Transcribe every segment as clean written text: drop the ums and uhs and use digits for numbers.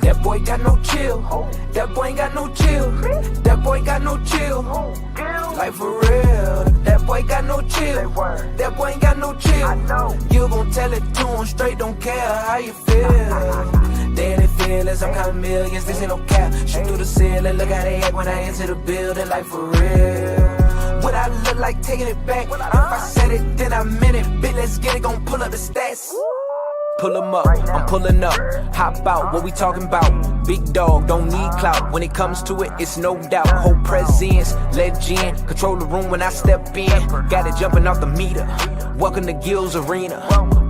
That boy got no chill. That boy ain't got no chill. That boy got no chill. Like for real. That boy got no chill. That boy ain't got no chill. You gon' tell it to him straight, don't care how you feel. Daily feelings, I'm counting millions, this ain't no cap. Shoot through the ceiling, look how they act when I enter the building, like for real. What I look like taking it back. If I said it, then I meant it. Bitch, let's get it, gon' pull up the stats. Pull 'em up, I'm pulling up. Hop out, what we talking about? Big dog, don't need clout. When it comes to it, it's no doubt. Whole presence, legend. Control the room when I step in. Got it jumping off the meter. Welcome to Gil's Arena.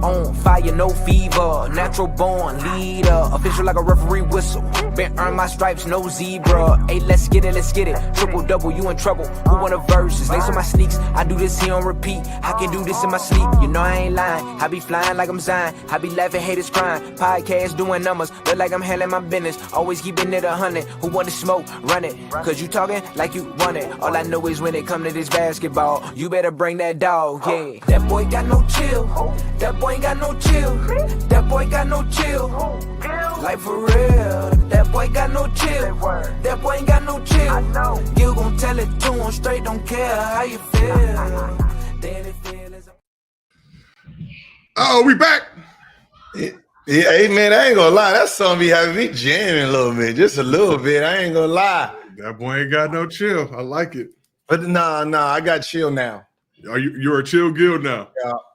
On fire, no fever. Natural born leader. Official like a referee whistle. Been earn my stripes, no zebra. Hey, let's get it, let's get it. Triple double, you in trouble. Who want a versus? Lace on my sneaks. I do this here on repeat. I can do this in my sleep. You know I ain't lying. I be flying like I'm Zion. I be laughing, haters crying. Podcast doing numbers. Look like I'm handling my business. Always keeping it 100. Who want to smoke? Run it. Cause you talking like you want it. All I know is when it come to this basketball, you better bring that dog, yeah. That boy got no chill. That boy ain't got no chill. That boy got no chill. Like for real. That boy got no chill. That boy ain't got no chill. You gon' tell it to him straight, don't care how you feel. Oh, we back. Yeah, hey man, I ain't gonna lie. That song be having me jamming a little bit, just a little bit. I ain't gonna lie. That boy ain't got no chill. I like it. But nah, I got chill now. Are you're a chill Gil now?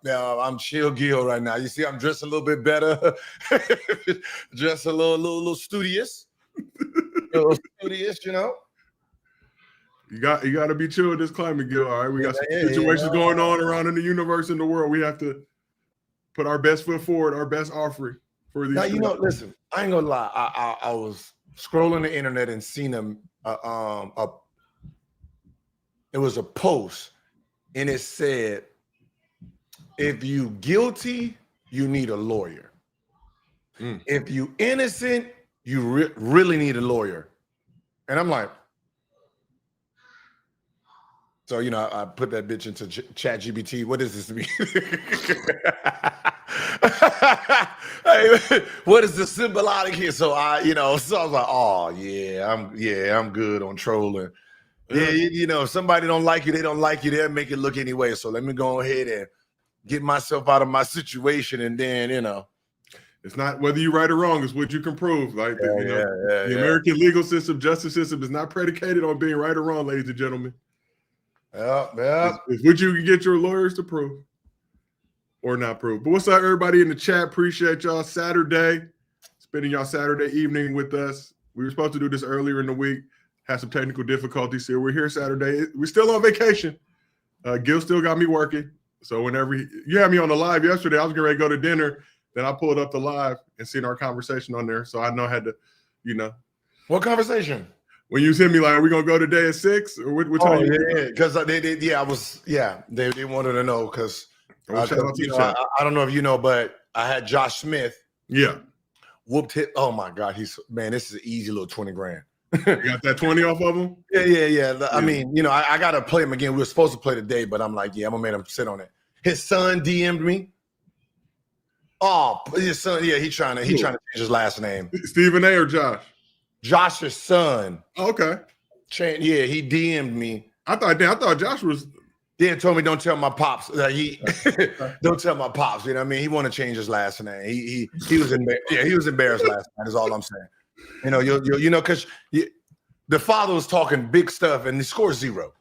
Yeah, I'm chill Gil right now. You see, I'm dressed a little bit better, dressed a little studious, you know. You got to be chill in this climate, Gil. All right, we got some situations going on around in the universe, in the world. We have to put our best foot forward, our best offering for these. Now, you know, listen, I ain't gonna lie. I was scrolling the internet and seen it was a post, and it said, if you guilty, you need a lawyer. If you innocent, you really need a lawyer. And I'm like, so, you know, I put that bitch into Chat GPT. What does this mean? Hey, what is the symbolic here? So I was like, oh yeah, I'm good on trolling. Yeah, you know, if somebody don't like you, they don't like you. They'll make it look anyway. So let me go ahead and get myself out of my situation, and then, you know. It's not whether you're right or wrong, it's what you can prove. Like, the American legal system, justice system is not predicated on being right or wrong, ladies and gentlemen. Yeah. It's what you can get your lawyers to prove or not prove. But what's up, everybody in the chat? Appreciate y'all. Saturday, spending y'all Saturday evening with us. We were supposed to do this earlier in the week. Had some technical difficulties here. We're here Saturday. We're still on vacation. Gil still got me working. So whenever you had me on the live yesterday, I was getting ready to go to dinner. Then I pulled up the live and seen our conversation on there. So I know I had to, you know. What conversation? When you sent me like, are we gonna go today at 6? Or what time? Because they wanted to know because I don't know if you know, but I had Josh Smith. Yeah. Whooped hit. Oh my God, this is an easy little 20 grand. You got that 20 off of him? Yeah. I mean, you know, I gotta play him again. We were supposed to play today, but I'm like, I'm gonna make him sit on it. His son DM'd me. Oh, his son, he's trying to change his last name. Stephen A or Josh? Josh's son. Oh, okay. He DM'd me. I thought Josh was. Then told me don't tell my pops. Don't tell my pops. You know what I mean? He want to change his last name. He was he was embarrassed last night. Is all I'm saying. You know, because the father was talking big stuff and he scored 0.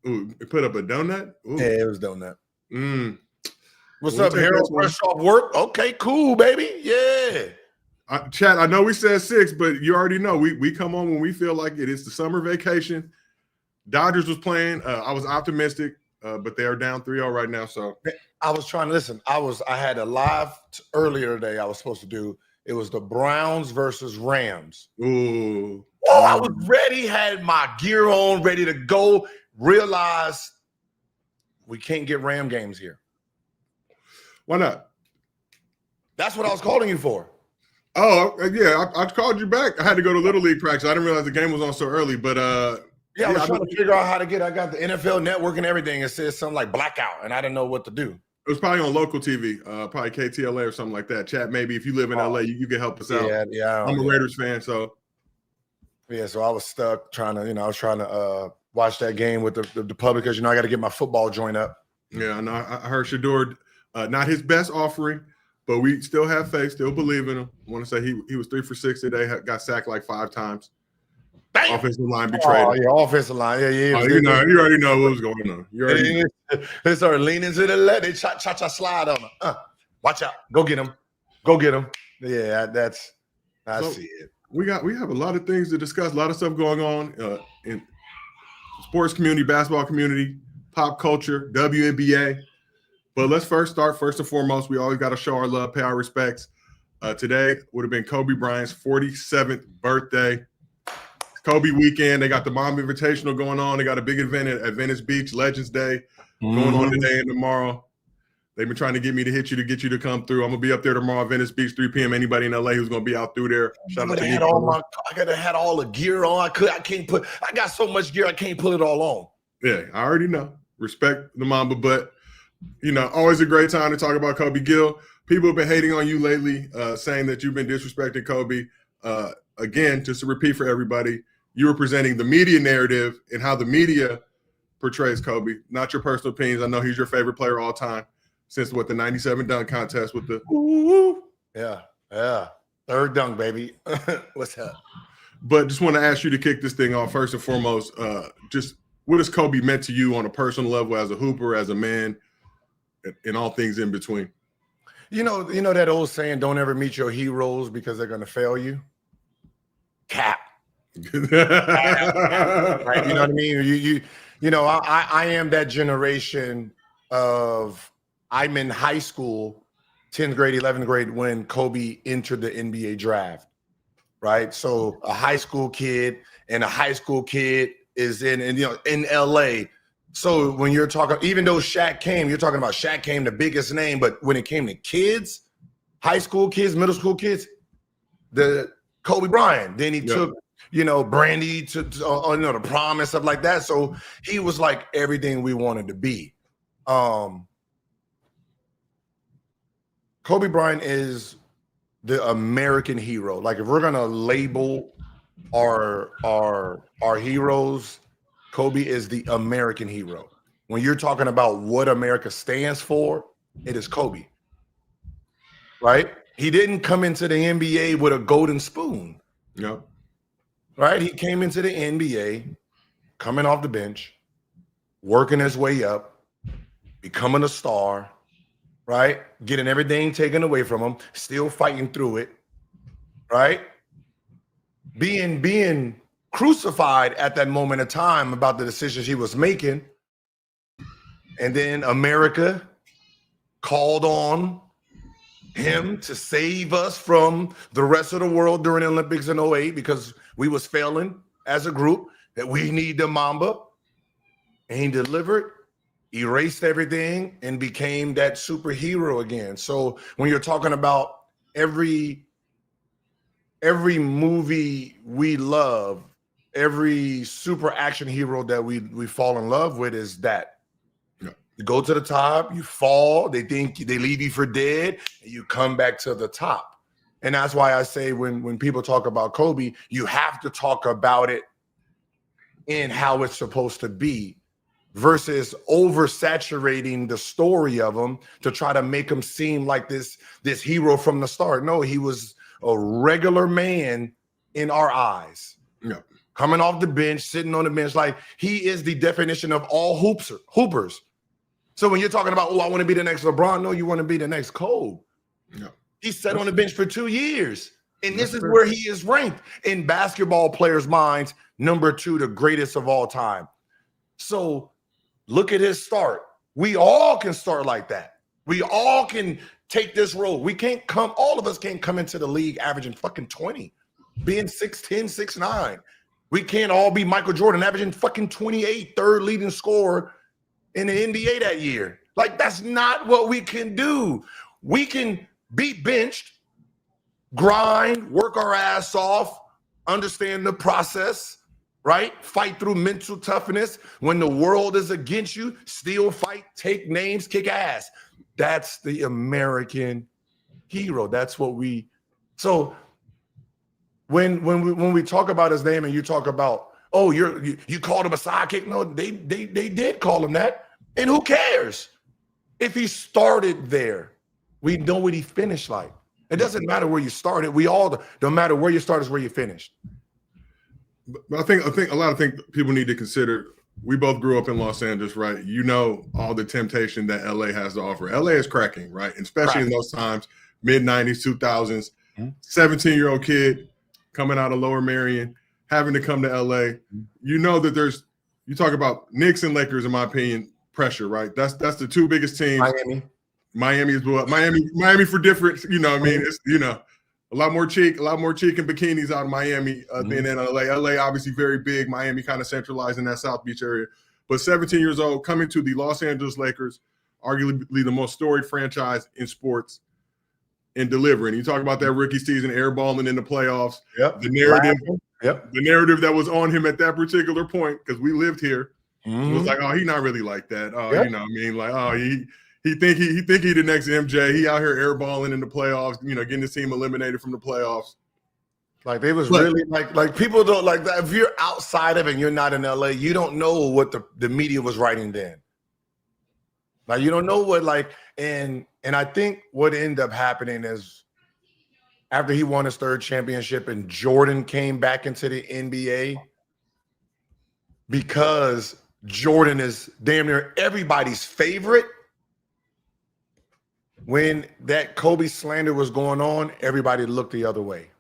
Ooh, he put up a donut? Ooh. Yeah, it was donut. What's up, Harold? Fresh off work? Okay, cool, baby. Yeah. Chat, I know we said 6, but you already know we come on when we feel like it. It's the summer vacation. Dodgers was playing. I was optimistic, but they are down 3-0 right now. So I was trying to listen. I had a live earlier today I was supposed to do. It was the Browns versus Rams. Ooh. Oh, I was ready, had my gear on, ready to go. Realized we can't get Ram games here. Why not? That's what I was calling you for. Oh, yeah. I called you back. I had to go to Little League practice. I didn't realize the game was on so early, but I was trying to figure out how to get. I got the NFL Network and everything. It says something like blackout, and I didn't know what to do. was probably on local TV, probably KTLA or something like that. Chat, maybe if you live in LA, you can help us out. Yeah. I'm a Raiders fan, so. Yeah, so I was stuck trying to, watch that game with the public because, I got to get my football joint up. Yeah, I know. I heard Schröder, not his best offering, but we still have faith, still believe in him. I want to say he was 3 for 6 today, got sacked like 5 times. Bam! Offensive line betrayed him. Yeah, offensive line. Yeah. You already know what was going on. They started leaning to the left. They cha slide on him. Watch out. Go get him. Yeah, I see it. We have a lot of things to discuss, a lot of stuff going on in sports community, basketball community, pop culture, WNBA. But let's first and foremost, we always got to show our love, pay our respects. Today would have been Kobe Bryant's 47th birthday. Kobe weekend. They got the Mom Invitational going on. They got a big event at Venice Beach, Legends Day, going on today and tomorrow. They've been trying to get me to hit you to get you to come through. I'm gonna be up there tomorrow, Venice Beach, 3 p.m. Anybody in LA who's gonna be out through there? I could have had all the gear on. I got so much gear I can't put it all on. Yeah, I already know. Respect the Mamba, but always a great time to talk about Kobe. Gil, people have been hating on you lately, saying that you've been disrespecting Kobe. Again, just to repeat for everybody, you were presenting the media narrative and how the media portrays Kobe, not your personal opinions. I know he's your favorite player all time since the 97 dunk contest with the yeah. Third dunk, baby. What's up? But just want to ask you to kick this thing off first and foremost. Just what has Kobe meant to you on a personal level as a hooper, as a man, and all things in between? You know that old saying, don't ever meet your heroes because they're going to fail you? Cap. Right? You know what I mean? I am that generation of, I'm in high school, 10th grade, 11th grade, when Kobe entered the NBA draft, right? So a high school kid is in LA. So when you're talking, even though Shaq came, you're talking about Shaq came, the biggest name, but when it came to kids, high school kids, middle school kids, the Kobe Bryant, then he took, Brandy to the prom and stuff like that. So he was like everything we wanted to be. Kobe Bryant is the American hero. Like if we're gonna label our heroes, Kobe is the American hero. When you're talking about what America stands for, it is Kobe. Right? He didn't come into the NBA with a golden spoon. Yep. Right? He came into the NBA coming off the bench, working his way up, becoming a star, right? Getting everything taken away from him, still fighting through it, right? Being crucified at that moment of time about the decisions he was making. And then America called on him to save us from the rest of the world during the Olympics in 2008 because we was failing as a group, that we need the Mamba. And he delivered, erased everything, and became that superhero again. So when you're talking about every movie we love, every super action hero that we fall in love with is that. You go to the top, you fall, they leave you for dead, and you come back to the top. And that's why I say when people talk about Kobe, you have to talk about it in how it's supposed to be versus oversaturating the story of him to try to make him seem like this hero from the start. No, he was a regular man in our eyes. Yeah. Coming off the bench, sitting on the bench, like he is the definition of all hoopers. So when you're talking about, I want to be the next LeBron, no, you want to be the next Kobe. Yeah. He sat on the bench for 2 years. And this is where he is ranked in basketball players' minds, number 2, the greatest of all time. So look at his start. We all can start like that. We all can take this road. All of us can't come into the league averaging fucking 20, being 6'10", 6'9". We can't all be Michael Jordan averaging fucking 28, third leading scorer in the NBA that year. Like, that's not what we can do. We can be benched, grind, work our ass off, understand the process, right? Fight through mental toughness. When the world is against you, still fight, take names, kick ass. That's the American hero. That's what we. So when we talk about his name and you talk about, oh, you called him a sidekick. No, they did call him that. And who cares if he started there? We know what he finished like. It doesn't matter where you started. We all don't matter where you started is where you finished. But I think a lot of things people need to consider. We both grew up in Los Angeles, right? You know all the temptation that LA has to offer. LA is cracking, right? And especially in those times, mid-90s, 2000s, 17-year-old kid coming out of Lower Merion, having to come to LA. You know that you talk about Knicks and Lakers, in my opinion, pressure, right? That's the two biggest teams. Miami as well. Miami for different, you know what I mean? It's, you know, a lot more cheek and bikinis out of Miami than in LA. LA obviously very big. Miami kind of centralized in that South Beach area. But 17 years old, coming to the Los Angeles Lakers, arguably the most storied franchise in sports, and delivering. You talk about that rookie season, airballing in the playoffs. Yep. The narrative that was on him at that particular point, because we lived here, was like, oh, he's not really like that. Oh, you know what I mean? Like, oh, he think he the next MJ. He out here airballing in the playoffs, you know, getting the team eliminated from the playoffs. Like they was really like people don't like that. If you're outside of it and you're not in LA, you don't know what the media was writing then. Like you don't know what and I think what ended up happening is after he won his third championship and Jordan came back into the NBA, because Jordan is damn near everybody's favorite. When that Kobe slander was going on, everybody looked the other way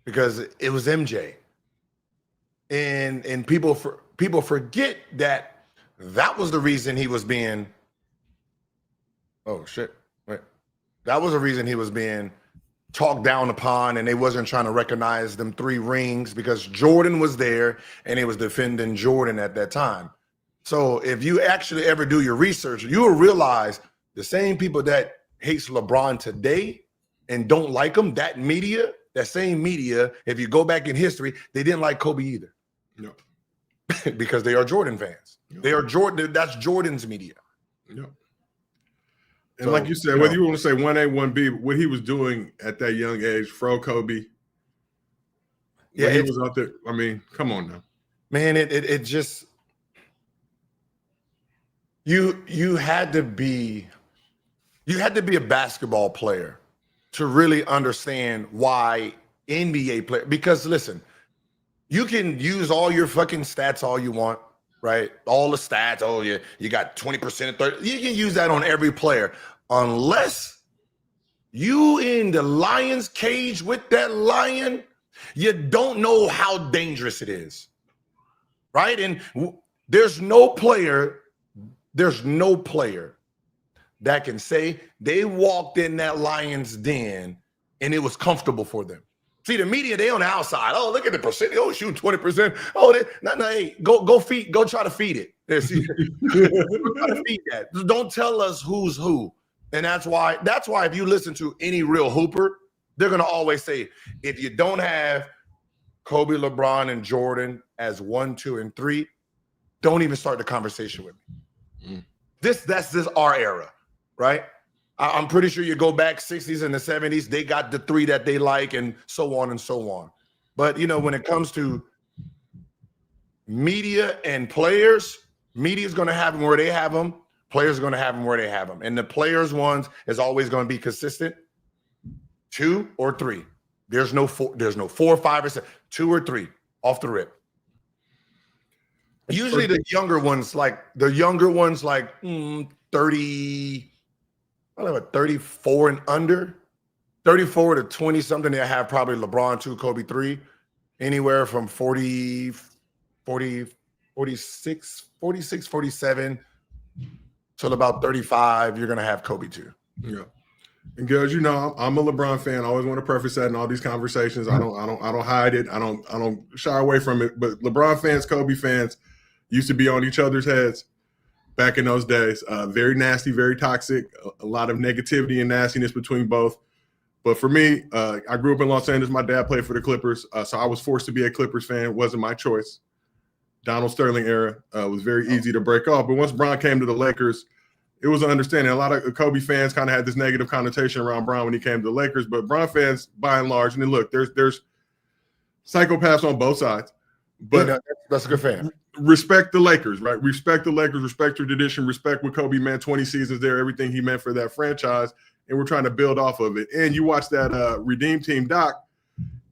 because it was MJ, and people forget that was the reason he was being. Oh shit! Wait, that was the reason he was being talked down upon, and they wasn't trying to recognize them 3 rings because Jordan was there and he was defending Jordan at that time. So if you actually ever do your research, you will realize. The same people that hates LeBron today and don't like him, that same media, if you go back in history, they didn't like Kobe either. No. Because they are Jordan fans. No. They are Jordan. That's Jordan's media. No. And so, like you said, whether you want to say 1A, 1B, what he was doing at that young age, Fro Kobe. Yeah, he was out there. I mean, come on now. Man, it just you had to be a basketball player to really understand why NBA player. Because listen, you can use all your fucking stats all you want, right? All the stats. Oh, yeah, you got 20% of 30. You can use that on every player, unless you in the lion's cage with that lion. You don't know how dangerous it is, right? And there's no player that can say they walked in that lion's den and it was comfortable for them. See, the media, they on the outside. Oh, look at the percentage. Oh, shoot 20%. Oh, hey, go try to feed it. There, see, try to feed that. Don't tell us who's who. And that's why if you listen to any real hooper, they're gonna always say, if you don't have Kobe, LeBron, and Jordan as 1, 2, and 3, don't even start the conversation with me. That's our era. Right? I'm pretty sure you go back 60s and the 70s, they got the 3 that they like and so on and so on. But, you know, when it comes to media and players, media is going to have them where they have them. Players are going to have them where they have them. And the players ones is always going to be consistent. 2 or 3. There's no 4, 5, or 7. 2 or 3 off the rip. Usually the younger ones like 30, I don't know, 34 and under, 34 to 20 something. They have probably LeBron 2, Kobe 3, anywhere from 40, 46, 47 till about 35. You're gonna have Kobe 2. Yeah, and girls, you know, I'm a LeBron fan. I always want to preface that in all these conversations. I don't hide it. I don't shy away from it. But LeBron fans, Kobe fans used to be on each other's heads. Back in those days, very nasty, very toxic, a lot of negativity and nastiness between both. But for me, I grew up in Los Angeles. My dad played for the Clippers, so I was forced to be a Clippers fan. It wasn't my choice. Donald Sterling era was very easy to break off. But once Bron came to the Lakers, it was an understanding. A lot of Kobe fans kind of had this negative connotation around Bron when he came to the Lakers, but Bron fans, by and large, and then look, there's psychopaths on both sides, but yeah, that's a good fan. Respect the Lakers, right? Respect the Lakers, respect your tradition, respect what Kobe meant 20 seasons there, everything he meant for that franchise, and we're trying to build off of it. And you watch that Redeem Team doc,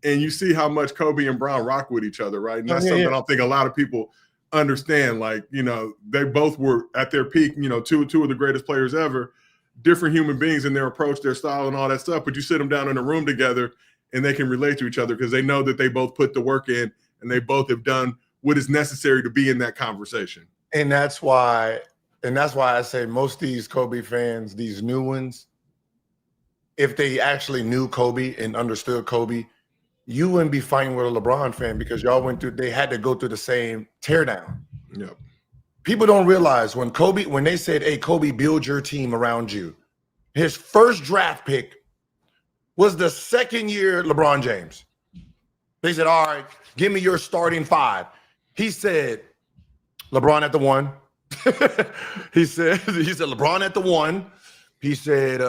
and you see how much Kobe and Bron rock with each other, right? And that's something I don't think a lot of people understand. Like, you know, they both were at their peak, you know, two of the greatest players ever, different human beings in their approach, their style, and all that stuff. But you sit them down in a room together and they can relate to each other because they know that they both put the work in and they both have done what is necessary to be in that conversation. And that's why I say most of these Kobe fans, these new ones, if they actually knew Kobe and understood Kobe, you wouldn't be fighting with a LeBron fan because y'all they had to go through the same teardown. Yep. People don't realize when they said, hey, Kobe, build your team around you, his first draft pick was the second year LeBron James. They said, all right, give me your starting five. He said, LeBron at the 1. he said LeBron at the 1. He said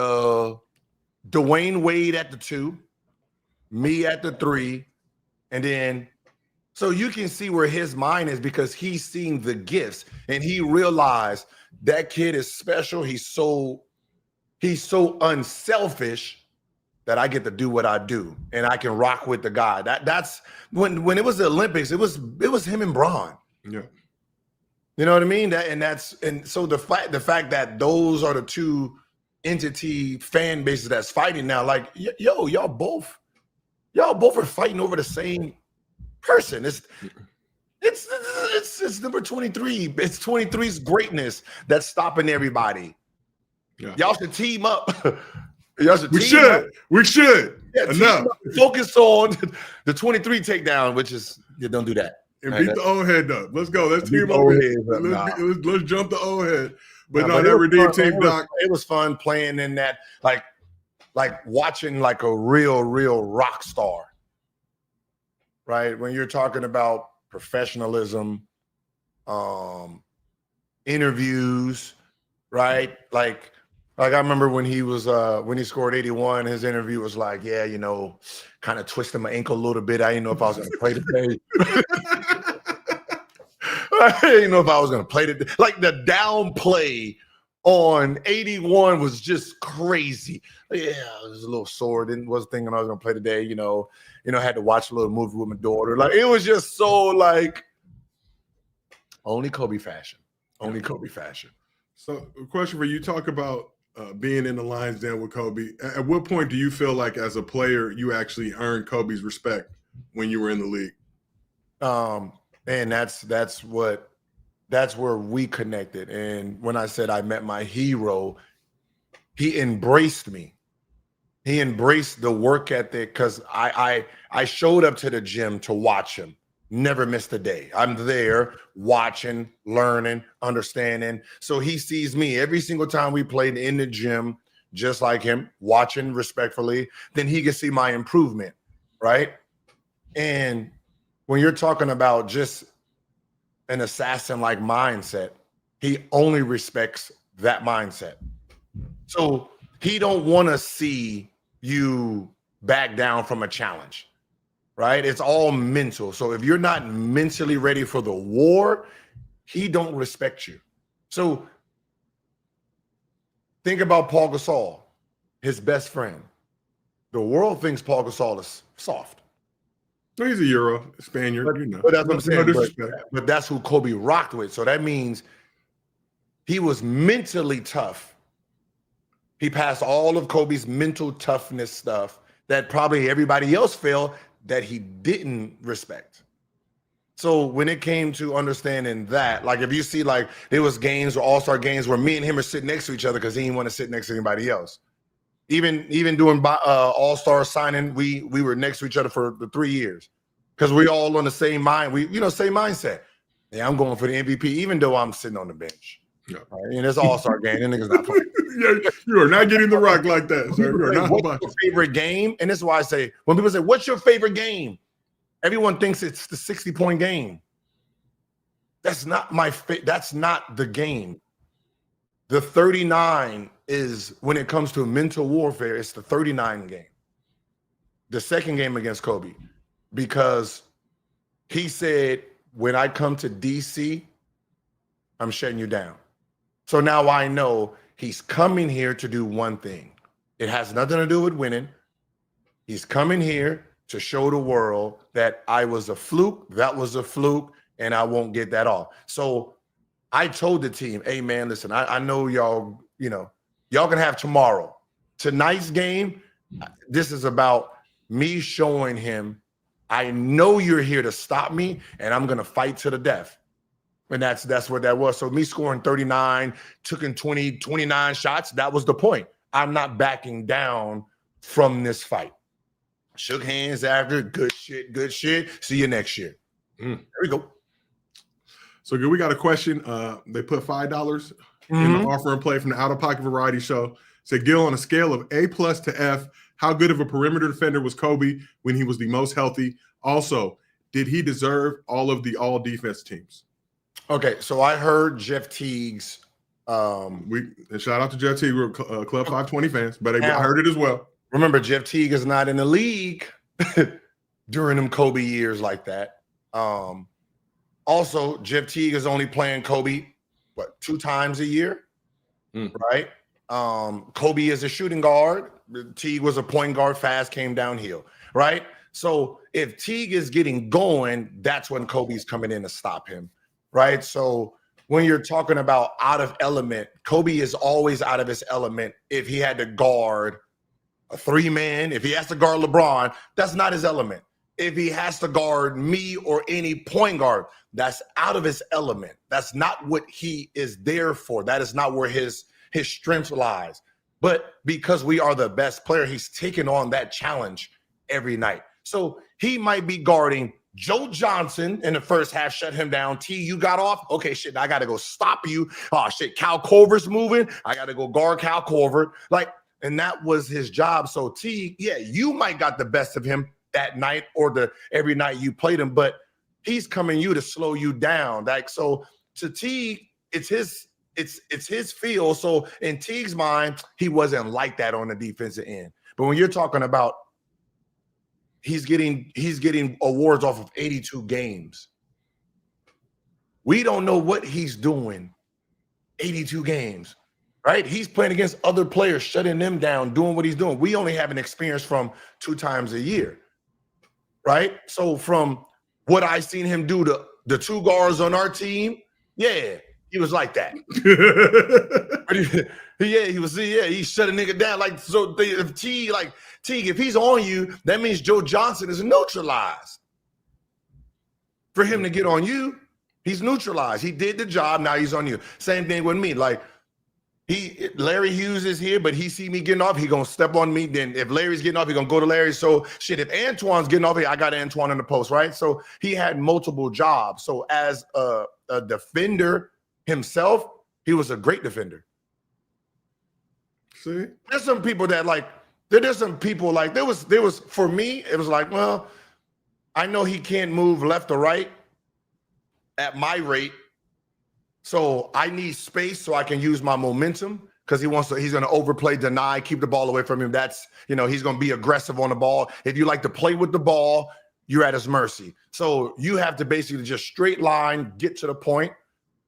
Dwayne Wade at the 2. Me at the 3, and then so you can see where his mind is because he's seen the gifts and he realized that kid is special. He's so unselfish that I get to do what I do and I can rock with the guy. That's when it was the Olympics. It was him and Bron. Yeah, you know what I mean. And so the fact that those are the two entity fan bases that's fighting now. Like y'all both are fighting over the same person. It's number 23. It's 23's greatness that's stopping everybody. Yeah. Y'all should team up. We should. Yeah, enough. Focus on the 23 takedown, which is don't do that. And beat the old head up. Let's go. Let's team up. Let's jump the old head. But that Redeem Team doc. It was fun playing in that, like watching like a real rock star, right? When you're talking about professionalism, interviews, right? Like I remember when he scored 81, his interview was like, yeah, you know, kind of twisting my ankle a little bit. I didn't know if I was going to play today. I didn't know if I was going to play today. Like the down play on 81 was just crazy. Yeah, I was a little sore. Wasn't thinking I was gonna play today. You know, I had to watch a little movie with my daughter. Like it was just so like only Kobe fashion. Only Kobe fashion. So, a question for you: talk about being in the Lions Den with Kobe. At what point do you feel like, as a player, you actually earned Kobe's respect when you were in the league? And that's where we connected. And when I said I met my hero, he embraced me. He embraced the work ethic because I showed up to the gym to watch him. Never missed a day. I'm there watching, learning, understanding. So he sees me every single time we played in the gym, just like him, watching respectfully. Then he can see my improvement, right? And when you're talking about just an assassin-like mindset, he only respects that mindset. So he don't want to see you back down from a challenge, right? It's all mental. So if you're not mentally ready for the war, he don't respect you. So think about Paul Gasol, his best friend. The world thinks Paul Gasol is soft. So he's a Euro Spaniard, but that's what I'm saying. But that's who Kobe rocked with. So that means he was mentally tough. He passed all of Kobe's mental toughness stuff that probably everybody else felt that he didn't respect. So when it came to understanding that, like if you see like there was games or all-star games where me and him are sitting next to each other because he didn't want to sit next to anybody else. Even doing all-star signing, we were next to each other for the 3 years because we all on the same mind. Same mindset. Yeah, I'm going for the MVP, even though I'm sitting on the bench. Yeah, right? And it's all-star game. And niggas not playing. Yeah, you are not getting the rock like that, sir. You are not. What's your favorite game? And this is why I say when people say, "What's your favorite game?" Everyone thinks it's the 60-point game. That's not that's not the game. the 39 is, when it comes to mental warfare, it's the 39 game. The second game against Kobe, because he said, when I come to DC, I'm shutting you down. So now I know he's coming here to do one thing. It has nothing to do with winning. He's coming here to show the world that I was a fluke, that was a fluke, and I won't get that off. So I told the team, hey, man, listen, I know y'all, y'all can have tomorrow. Tonight's game, this is about me showing him, I know you're here to stop me, and I'm going to fight to the death. And that's what that was. So me scoring 39, taking 29 shots, that was the point. I'm not backing down from this fight. Shook hands after, good shit. See you next year. There we go. So good. We got a question. They put $5 in the offer and play from the Out of Pocket Variety Show. Said, Gil, on a scale of A+ to F, how good of a perimeter defender was Kobe when he was the most healthy? Also, did he deserve all of the all defense teams? Okay, so I heard Jeff Teague's. And shout out to Jeff Teague, we're Club 520 fans, but I heard it as well. Remember, Jeff Teague is not in the league during them Kobe years like that. Also, Jeff Teague is only playing Kobe, 2 times a year, right? Kobe is a shooting guard. Teague was a point guard, fast, came downhill, right? So if Teague is getting going, that's when Kobe's coming in to stop him, right? So when you're talking about out of element, Kobe is always out of his element if he had to guard a 3-man. If he has to guard LeBron, that's not his element. If he has to guard me or any point guard, that's out of his element. That's not what he is there for. That is not where his strength lies. But because we are the best player, he's taking on that challenge every night. So he might be guarding Joe Johnson in the first half, shut him down. T, you got off? Okay, shit, I got to go stop you. Oh, shit, Cal Corver's moving. I got to go guard Cal Corver. And that was his job. So T, yeah, you might got the best of him that night or every night you played him, but he's coming you to slow you down. So to T, it's his field. So in Teague's mind, he wasn't like that on the defensive end. But when you're talking about he's getting awards off of 82 games, we don't know what he's doing 82 games, right? He's playing against other players, shutting them down, doing what he's doing. We only have an experience from 2 times a year, right? So from what I seen him do to the 2 guards on our team, yeah, he was like that. He shut a nigga down. If he's on you, that means Joe Johnson is neutralized. For him to get on you, he's neutralized. He did the job, now he's on you. Same thing with me. Larry Hughes is here, but he see me getting off, he gonna step on me. Then if Larry's getting off, he gonna go to Larry. So shit, if Antoine's getting off here, I got Antoine in the post, right? So he had multiple jobs. So as a defender himself, he was a great defender. See, there's some people that there's some people there was for me, it was well, I know he can't move left or right at my rate. So I need space so I can use my momentum because he's going to overplay, deny, keep the ball away from him. That's, he's going to be aggressive on the ball. If you like to play with the ball, you're at his mercy. So you have to basically just straight line, get to the point.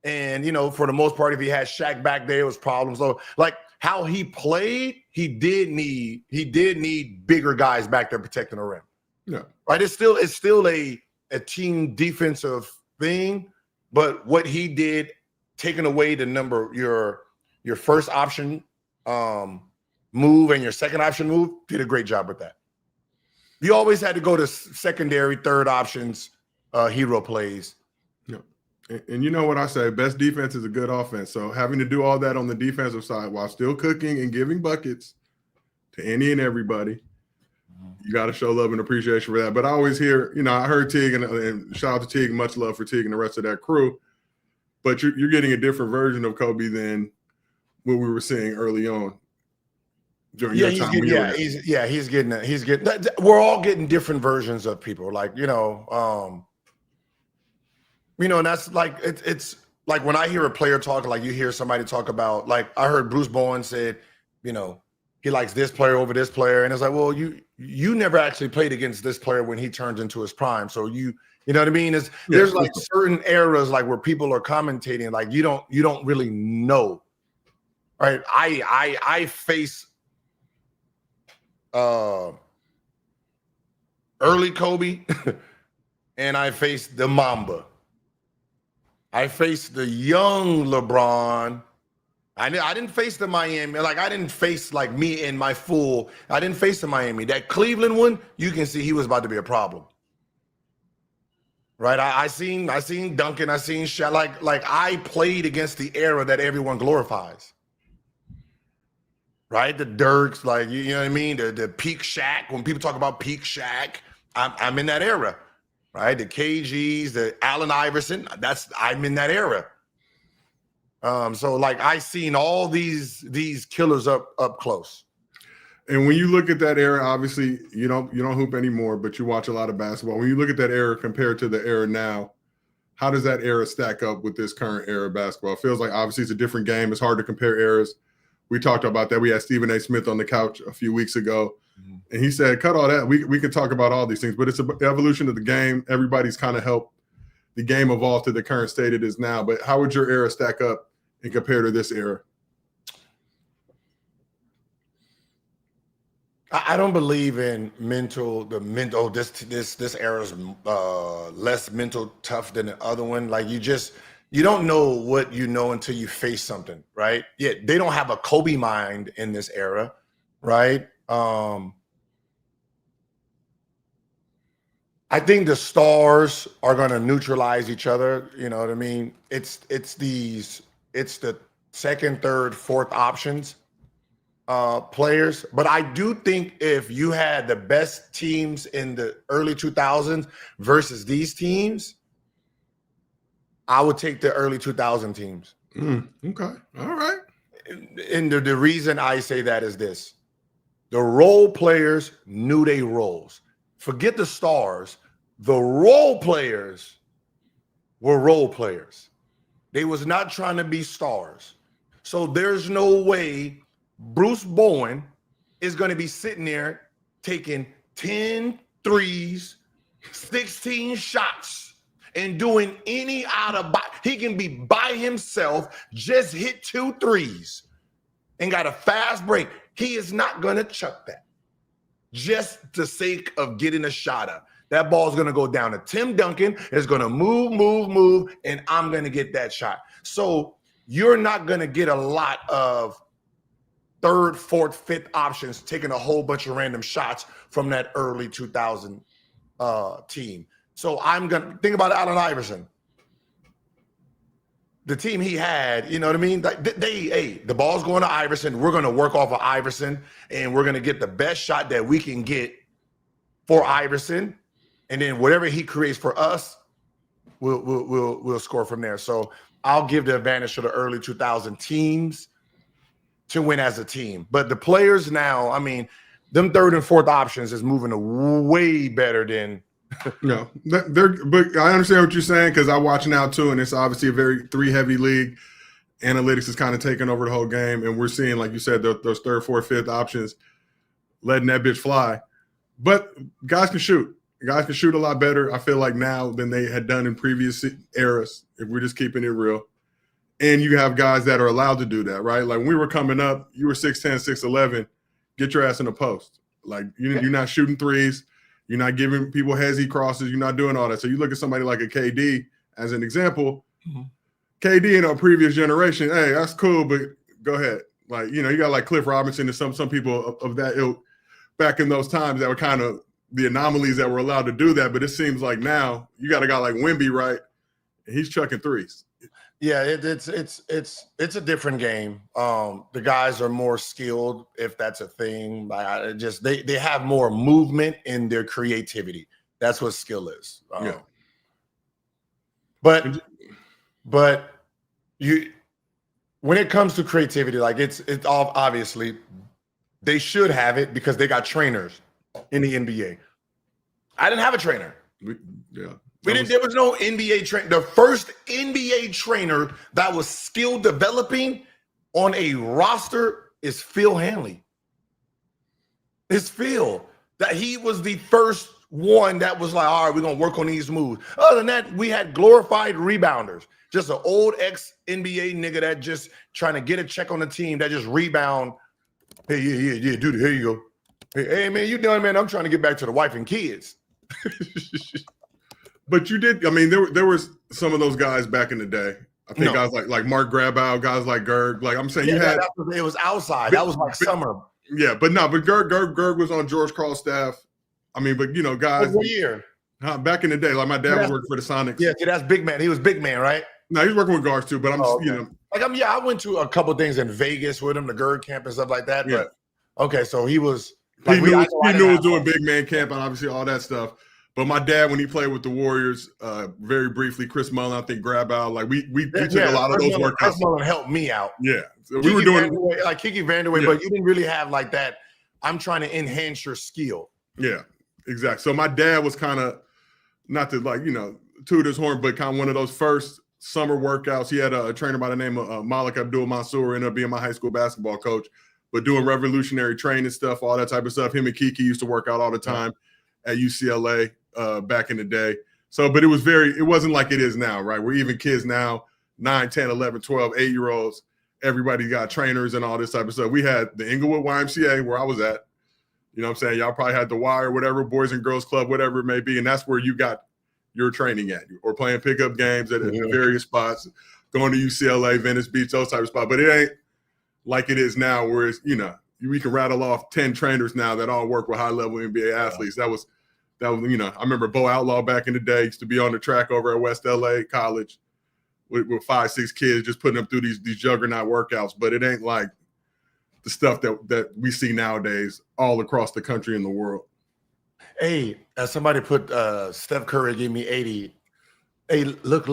And, for the most part, if he had Shaq back there, it was problems. So how he played, he did need bigger guys back there protecting the rim. Yeah. Right. It's still a team defensive thing, but what he did, taking away the number, your first option move and your second option move, did a great job with that. You always had to go to secondary, third options, hero plays. Yeah. And you know what I say, best defense is a good offense. So having to do all that on the defensive side while still cooking and giving buckets to any and everybody, you got to show love and appreciation for that. But I always hear, I heard Teague and shout out to Teague, much love for Teague and the rest of that crew. But you're getting a different version of Kobe than what we were seeing early on during your time. He's getting. We're all getting different versions of people, and that's it's like when I hear a player talk, like you hear somebody talk about, like I heard Bruce Bowen said, you know, he likes this player over this player. And it's like, well, you never actually played against this player when he turns into his prime. So you know what I mean? There's like certain eras like where people are commentating, like you don't really know. Right. I face early Kobe and I faced the Mamba. I faced the young LeBron. I didn't face the Miami. Like I didn't face like me in my full. I didn't face the Miami. That Cleveland one, you can see he was about to be a problem. Right? I seen Duncan. I seen Shaq. Like I played against the era that everyone glorifies. Right? The Dirks, like you know what I mean? The peak Shaq. When people talk about peak Shaq, I'm in that era. Right? The KGs, the Allen Iverson. I'm in that era. So like I seen all these killers up close. And when you look at that era, obviously you don't hoop anymore, but you watch a lot of basketball. When you look at that era compared to the era now, how does that era stack up with this current era of basketball? It feels like obviously it's a different game. It's hard to compare eras. We talked about that. We had Stephen A. Smith on the couch a few weeks ago, and he said, cut all that. We could talk about all these things, but it's an evolution of the game. Everybody's kind of helped the game evolve to the current state it is now. But how would your era stack up and compare to this era? I don't believe in this era's less mental tough than the other one. Like you don't know what you know until you face something, right? Yeah, they don't have a Kobe mind in this era, right? I think the stars are going to neutralize each other. You know what I mean? It's the second, third, fourth options players. But I do think if you had the best teams in the early 2000s versus these teams, I would take the early 2000 teams. Okay. All right. And the reason I say that is this. The role players knew their roles. Forget the stars. The role players were role players. They was not trying to be stars. So there's no way Bruce Bowen is going to be sitting there taking 10 threes, 16 shots, and doing any out of box. He can be by himself, just hit 2 threes, and got a fast break. He is not going to chuck that just the sake of getting a shot up. That ball is going to go down to Tim Duncan. It's going to move, and I'm going to get that shot. So you're not going to get a lot of third, fourth, fifth options taking a whole bunch of random shots from that early 2000 team. So I'm going to think about Allen Iverson. The team he had, you know what I mean? Like the ball's going to Iverson. We're going to work off of Iverson, and we're going to get the best shot that we can get for Iverson. And then whatever he creates for us, we'll score from there. So I'll give the advantage to the early 2000 teams to win as a team. But the players now, I mean, them third and fourth options is moving way better than. No, but I understand what you're saying because I watch now too, and it's obviously a very 3-heavy league. Analytics is kind of taking over the whole game, and we're seeing, like you said, those third, fourth, fifth options letting that bitch fly. But guys can shoot. Guys can shoot a lot better, I feel like, now than they had done in previous eras, if we're just keeping it real. And you have guys that are allowed to do that, right? Like when we were coming up, you were 6'10", 6'11", get your ass in the post. Like you're not shooting threes. You're not giving people hezzy crosses. You're not doing all that. So you look at somebody like a KD as an example. Mm-hmm. KD in a previous generation, hey, that's cool, but go ahead. Like, you know, you got like Cliff Robinson and some people of that ilk back in those times that were kind of the anomalies that were allowed to do that. But it seems like now you got a guy like Wemby, right? And he's chucking threes. Yeah, it's a different game. The guys are more skilled, if that's a thing. They have more movement in their creativity. That's what skill is. Yeah. But you, when it comes to creativity, like it's all obviously they should have it because they got trainers in the NBA. I didn't have a trainer. There was no NBA trainer. The first NBA trainer that was skill developing on a roster is Phil Hanley. It's Phil. That he was the first one that was like, all right, we're going to work on these moves. Other than that, we had glorified rebounders. Just an old ex-NBA nigga that just trying to get a check on the team that just rebound. Hey, yeah, dude, here you go. Hey, man, you done, man? I'm trying to get back to the wife and kids. But you did. I mean, there was some of those guys back in the day. I think guys like Mark Grabow, guys like Gerg. Like I'm saying, it was outside. That was like summer. Yeah, but Gerg was on George Karl's staff. I mean, but guys. What year? Back in the day, like my dad was working for the Sonics. Yeah, that's big man. He was big man, right? No, he's working with guards too. But I went to a couple things in Vegas with him, the Gerg camp and stuff like that. Yeah. But okay, so he was. He knew he was doing big man camp and obviously all that stuff. But my dad, when he played with the Warriors, very briefly, Chris Mullen, I think Grabow, like we took a lot of those workouts. Chris Mullen helped me out. Yeah, so we were doing like Kiki Vanderway, but you didn't really have like that. I'm trying to enhance your skill. Yeah, exactly. So my dad was kind of not to toot his horn, but kind of one of those first summer workouts. He had a trainer by the name of Malik Mansour, ended up being my high school basketball coach, but doing revolutionary training stuff, all that type of stuff. Him and Kiki used to work out all the time at UCLA. Back in the day. So, but it wasn't like it is now, right? Where even kids now, 9, 10, 11, 12, 8-year-olds, everybody got trainers and all this type of stuff. We had the Inglewood YMCA where I was at. You know what I'm saying? Y'all probably had the Y or whatever, Boys and Girls Club, whatever it may be. And that's where you got your training at, or playing pickup games at various spots, going to UCLA, Venice Beach, those type of spots. But it ain't like it is now where it's, we can rattle off 10 trainers now that all work with high-level NBA athletes. That was, I remember Bo Outlaw back in the day used to be on the track over at West LA College with 5, 6 kids, just putting them through these juggernaut workouts. But it ain't like the stuff that we see nowadays all across the country and the world. Hey, somebody put Steph Curry gave me 80. Hey, look.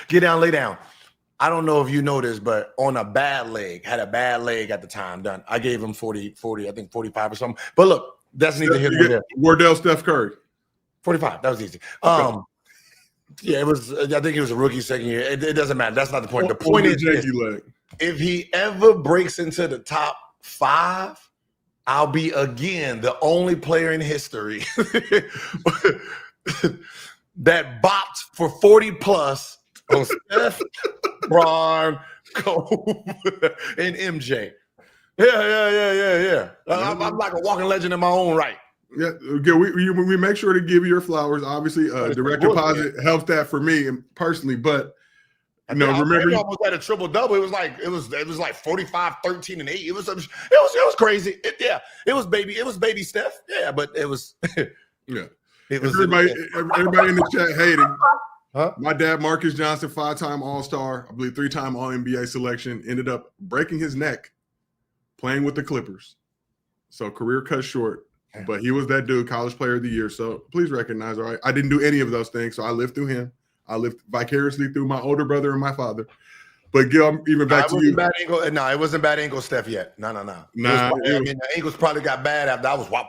Get down, lay down. I don't know if you know this, but on a bad leg, had a bad leg at the time done. I gave him 40, I think 45 or something. But look, that's neither here nor there. Wardell Steph Curry. 45. That was easy. Yeah, it was. I think it was a rookie second year. It doesn't matter. That's not the point. The point is this, if he ever breaks into the top 5, I'll be again the only player in history that bopped for 40 plus on Steph, Bron, Cole, and MJ. Yeah. I'm like a walking legend in my own right. Yeah, we make sure to give you your flowers. Obviously, direct deposit helps that for me personally. But remember, you almost had a triple double. It was like 45, 13, and 8. It was crazy. It was baby Steph. Yeah, but it was. Yeah, it was. Everybody in the chat hating. Huh? My dad, Marcus Johnson, 5-time All-Star, I believe 3-time All-NBA selection, ended up breaking his neck playing with the Clippers. So career cut short, but he was that dude, college player of the year. So please recognize, all right, I didn't do any of those things. So I lived through him. I lived vicariously through my older brother and my father. But Gil, even back to you. It wasn't bad ankle Steph yet. No. The ankles probably got bad after I was wop.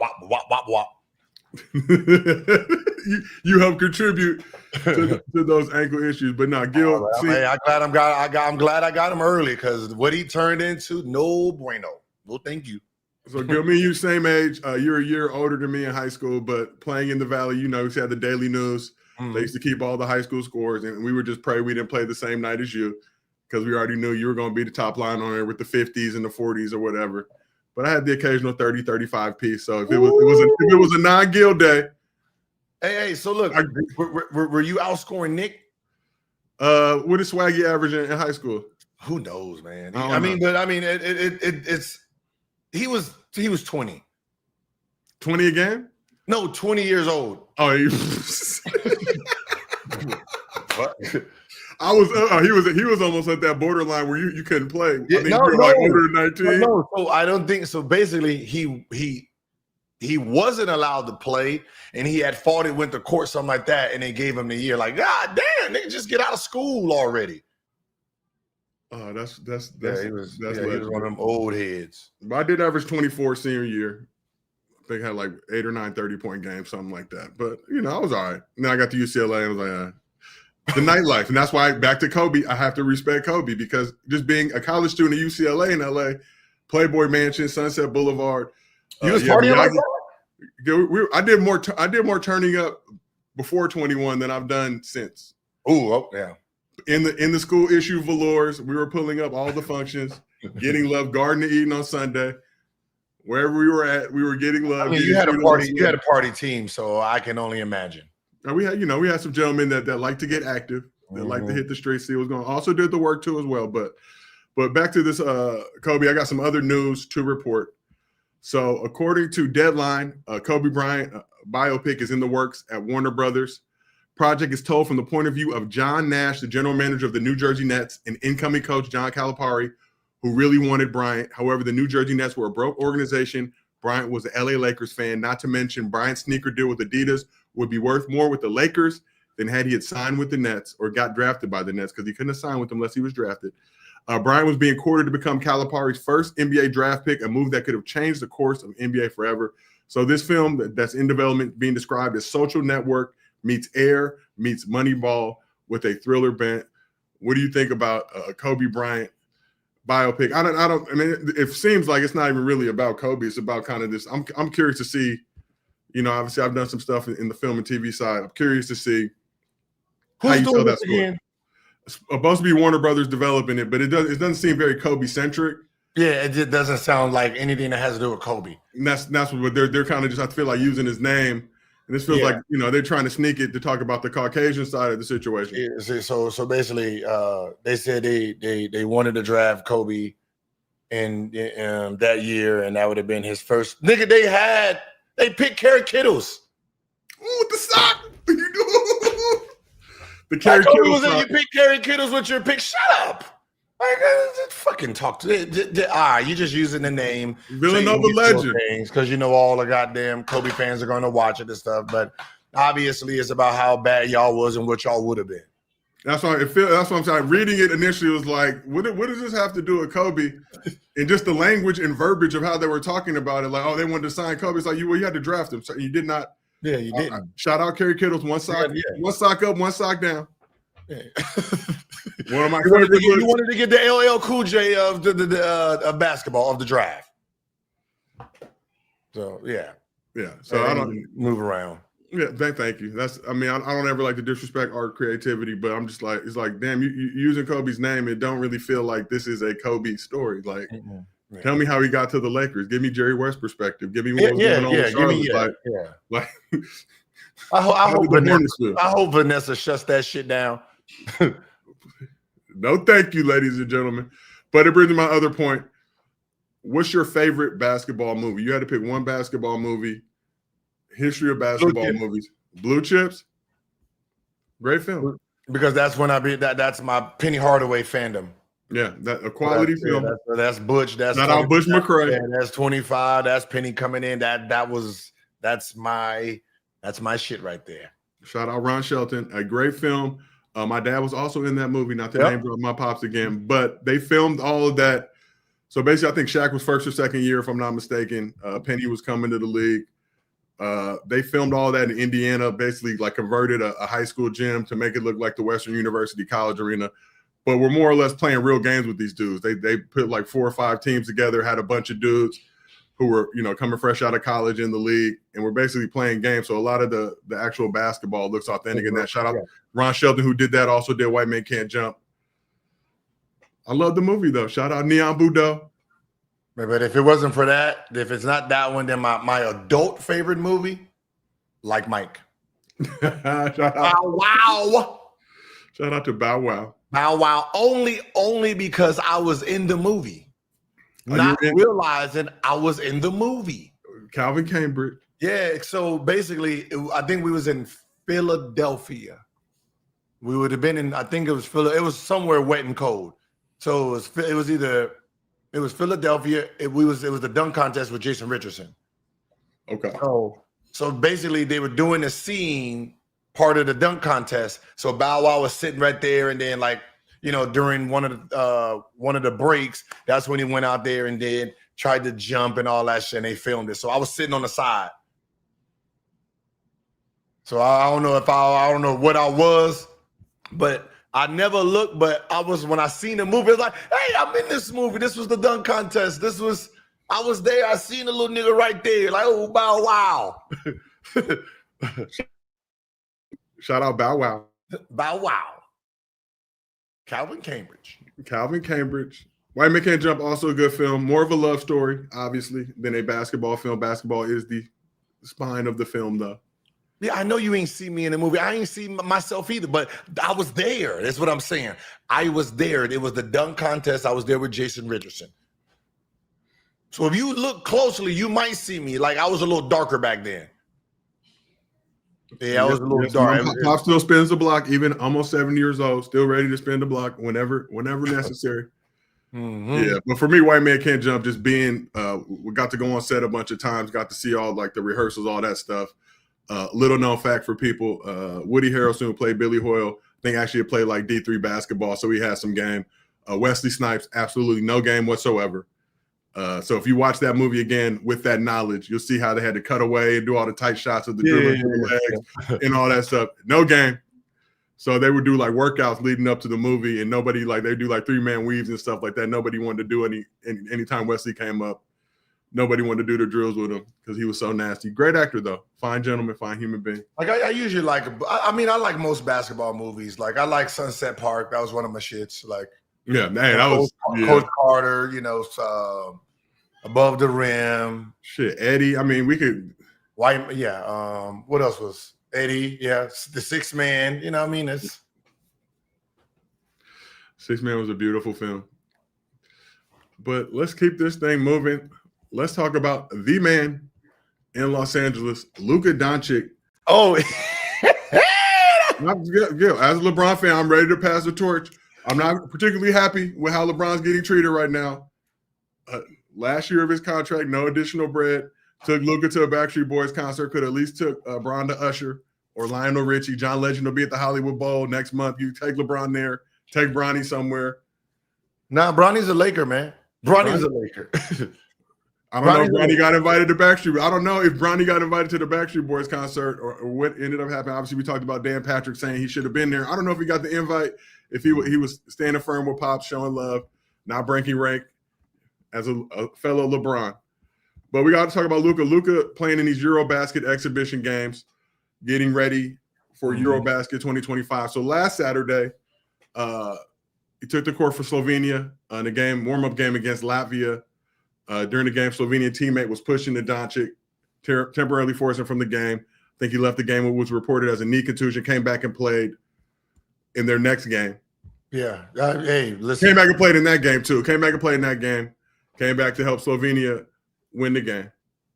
you help contribute to those ankle issues, but not Gil. I'm glad I got him early because what he turned into, no bueno. Well, thank you. So Gil, me and you same age. You're a year older than me in high school, but playing in the Valley, we had the Daily News. They used to keep all the high school scores, and we would just pray we didn't play the same night as you because we already knew you were going to be the top line on there with the 50s and the 40s or whatever. But I had the occasional 30, 35 piece. So if it was a non-Gil day. Hey, so look, were you outscoring Nick? What is Swaggy averaging in high school? Who knows, man? It's he was 20. 20 a game? No, 20 years old. Oh, what? He was almost at that borderline where you couldn't play. Yeah, like older than 19. No, so I don't think so. Basically, he wasn't allowed to play, and he had fought it, went to court, something like that, and they gave him the year. Like, God damn, nigga, just get out of school already. Oh, that's he was one of them old heads. But I did average 24 senior year. I think I had like 8 or 9 30-point games, something like that. But, I was all right. And then I got to UCLA and I was like, the nightlife. And that's why, back to Kobe, I have to respect Kobe because just being a college student at UCLA in LA, Playboy Mansion, Sunset Boulevard. You was partying like that? I did more turning up before 21 than I've done since. Oh, yeah. In the school issue velours, we were pulling up all the functions, getting love, garden to eating on Sunday. Wherever we were at, we were getting love. I mean, you had a party. You had a party team, so I can only imagine. And we had some gentlemen that like to get active, that like to hit the streets, see what's going on. Also did the work too as well. But back to this, Kobe, I got some other news to report. So according to Deadline, Kobe Bryant biopic is in the works at Warner Brothers. Project is told from the point of view of John Nash, the general manager of the New Jersey Nets, and incoming coach John Calipari, who really wanted Bryant. However, the New Jersey Nets were a broke organization. Bryant was an LA Lakers fan, not to mention Bryant's sneaker deal with Adidas would be worth more with the Lakers than had he had signed with the Nets or got drafted by the Nets because he couldn't have signed with them unless he was drafted. Bryant was being courted to become Calipari's first NBA draft pick, a move that could have changed the course of NBA forever. So this film that's in development being described as Social Network meets Air meets Moneyball with a thriller bent. What do you think about Kobe Bryant biopic? I mean, it seems like it's not even really about Kobe. It's about kind of this. I'm curious to see. Obviously, I've done some stuff in the film and TV side. I'm curious to see how you tell that story. It's supposed to be Warner Brothers developing it, but it doesn't seem very Kobe centric. Yeah, it just doesn't sound like anything that has to do with Kobe. And that's what they're kind of just, I feel like, using his name. And this feels like they're trying to sneak it to talk about the Caucasian side of the situation. Yeah, so basically, they said they wanted to draft Kobe in that year, and that would have been his first. Nigga, they picked Kerry Kittles. Ooh, with the sock. The Kerry Kittles. You picked Kerry Kittles with your pick. Shut up. Like, fucking talk to it. You just using the name Villanova legend because all the goddamn Kobe fans are going to watch it and stuff. But obviously, it's about how bad y'all was and what y'all would have been. That's why that's what I'm saying. Reading it initially was like, what does this have to do with Kobe? And just the language and verbiage of how they were talking about it, like, oh, they wanted to sign Kobe. It's like you had to draft him, so you did not. Yeah, you didn't. Shout out Kerry Kittles, one sock up, one sock down. Yeah. One of my you wanted to get the LL Cool J of the basketball of the draft. So yeah. So I don't move around. Yeah, thank you. I don't ever like to disrespect art creativity, but I'm just like, it's like, damn, you using Kobe's name, it don't really feel like this is a Kobe story. Like, tell me how he got to the Lakers. Give me Jerry West perspective. Give me what was going on with Charlotte. I hope Vanessa shuts that shit down. No, thank you, ladies and gentlemen. But it brings me to my other point. What's your favorite basketball movie? You had to pick one basketball movie. History of basketball movies. Blue Chips. Great film. Because that's when that's my Penny Hardaway fandom. Yeah, that a quality film. That's Butch. That's not all Butch McRae. Yeah, that's 25. That's Penny coming in. That's my shit right there. Shout out Ron Shelton. A great film. My dad was also in that movie. Not to name drop my pops again, but they filmed all of that. So basically, I think Shaq was first or second year, if I'm not mistaken. Penny was coming to the league. They filmed all that in Indiana, basically like converted a high school gym to make it look like the Western University College Arena. But we're more or less playing real games with these dudes. They put like 4 or 5 teams together, had a bunch of dudes who were, coming fresh out of college in the league, and we're basically playing games. So a lot of the actual basketball looks authentic in that. Shout out Ron Shelton, who did that, also did White Men Can't Jump. I love the movie, though. Shout out Neon Budo. But if it wasn't for that, if it's not that one, then my adult favorite movie, like Mike. Shout out. Bow Wow. Shout out to Bow Wow. Bow Wow only because I was in the movie. Not realizing I was in the movie. Calvin Cambridge. Yeah, so basically, I think we was in Philadelphia. We would have been in, I think it was It was somewhere wet and cold. So it was Philadelphia. It was the dunk contest with Jason Richardson. Okay. So basically, they were doing a scene part of the dunk contest. So Bow Wow was sitting right there, and then during one of the breaks, that's when he went out there and did tried to jump and all that shit, and they filmed it. So I was sitting on the side. So I don't know if I don't know what I was, but I never looked. But I was, when I seen the movie, it was like, hey, I'm in this movie. This was the dunk contest. I was there. I seen the little nigga right there. Like, oh, Bow Wow. Shout out Bow Wow. Bow Wow. Calvin Cambridge. White Man Can't Jump, also a good film. More of a love story, obviously, than a basketball film. Basketball is the spine of the film, though. Yeah, I know you ain't see me in the movie. I ain't see myself either, but I was there. That's what I'm saying. I was there. It was the dunk contest. I was there with Jason Richardson. So if you look closely, you might see me. Like, I was a little darker back then. Yeah, I was a little dark. Pop still spins the block, even almost 7 years old, still ready to spin the block whenever necessary. Yeah, but for me, White Man Can't Jump, just being, we got to go on set a bunch of times, got to see all like the rehearsals, all that stuff. Little known fact for people, Woody Harrelson, who played Billy Hoyle, I think actually played like D3 basketball, so he had some game. Wesley Snipes, absolutely no game whatsoever. So if you watch that movie again with that knowledge, you'll see how they had to cut away and do all the tight shots of the dribbling legs and all that stuff. No game. So they would do like workouts leading up to the movie, and nobody, like, they do like 3-man weaves and stuff like that. Nobody wanted to do anytime Wesley came up. Nobody wanted to do the drills with him because he was so nasty. Great actor though, fine gentleman, fine human being. Like I usually like. I mean, I like most basketball movies. Like I like Sunset Park. That was one of my shits. Like yeah, man, that was Coach Carter. You know, Above the Rim. Shit, Eddie. I mean, we could. White. Yeah. What else was Eddie? Yeah, the Sixth Man. You know what I mean? It's Sixth Man was a beautiful film. But let's keep this thing moving. Let's talk about the man in Los Angeles, Luka Dončić. Oh, As a LeBron fan, I'm ready to pass the torch. I'm not particularly happy with how LeBron's getting treated right now. Last year of his contract, no additional bread. Took Luka to a Backstreet Boys concert. Could at least took Bron to Usher or Lionel Richie. John Legend will be at the Hollywood Bowl next month. You take LeBron there. Take Bronny somewhere. Nah, Bronny's a Laker, man. Bronny's a Laker. I don't know if Bronny got invited to Backstreet. I don't know if Bronny got invited to the Backstreet Boys concert or what ended up happening. Obviously, we talked about Dan Patrick saying he should have been there. I don't know if he got the invite, if he was standing firm with Pops, showing love, not breaking rank as a fellow LeBron. But we got to talk about Luka. Luka playing in these Eurobasket exhibition games, getting ready for Eurobasket 2025. So last Saturday, he took the court for Slovenia in a warm-up game against Latvia. During the game, Slovenian teammate was pushing the Dončić, temporarily forcing him from the game. I think he left the game, what was reported as a knee contusion, came back and played in their next game. Yeah. Hey, listen. Came back and played in that game, too. Came back to help Slovenia win the game.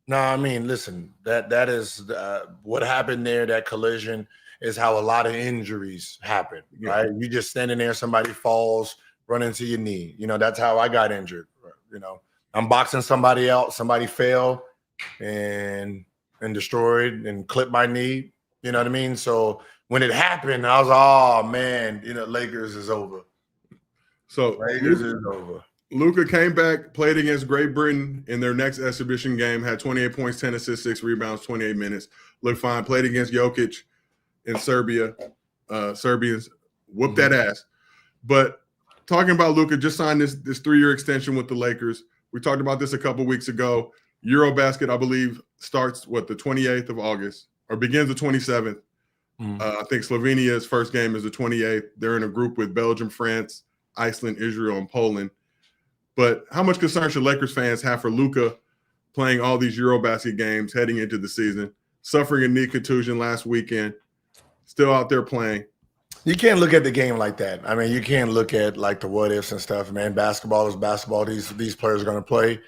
No, I mean, listen, that is what happened there. That collision is how a lot of injuries happen, right? You just standing there, somebody falls, run into your knee. You know, that's how I got injured, you know. I'm boxing somebody out, somebody fell and destroyed and clipped my knee. You know what I mean? So when it happened, I was like, oh man, you know, Lakers is over. So Lakers is over. Luka came back, played against Great Britain in their next exhibition game, had 28 points, 10 assists, 6 rebounds, 28 minutes. Looked fine. Played against Jokic in Serbia. Serbians whooped that ass. But talking about Luka, just signed this 3-year extension with the Lakers. We talked about this a couple weeks ago. Eurobasket, I believe, starts, the 28th of August, or begins the 27th. I think Slovenia's first game is the 28th. They're in a group with Belgium, France, Iceland, Israel, and Poland. But how much concern should Lakers fans have for Luka playing all these Eurobasket games heading into the season, suffering a knee contusion last weekend, still out there playing? You can't look at the game like that. I mean, you can't look at like the what ifs and stuff, man. Basketball is basketball. These players are going to play.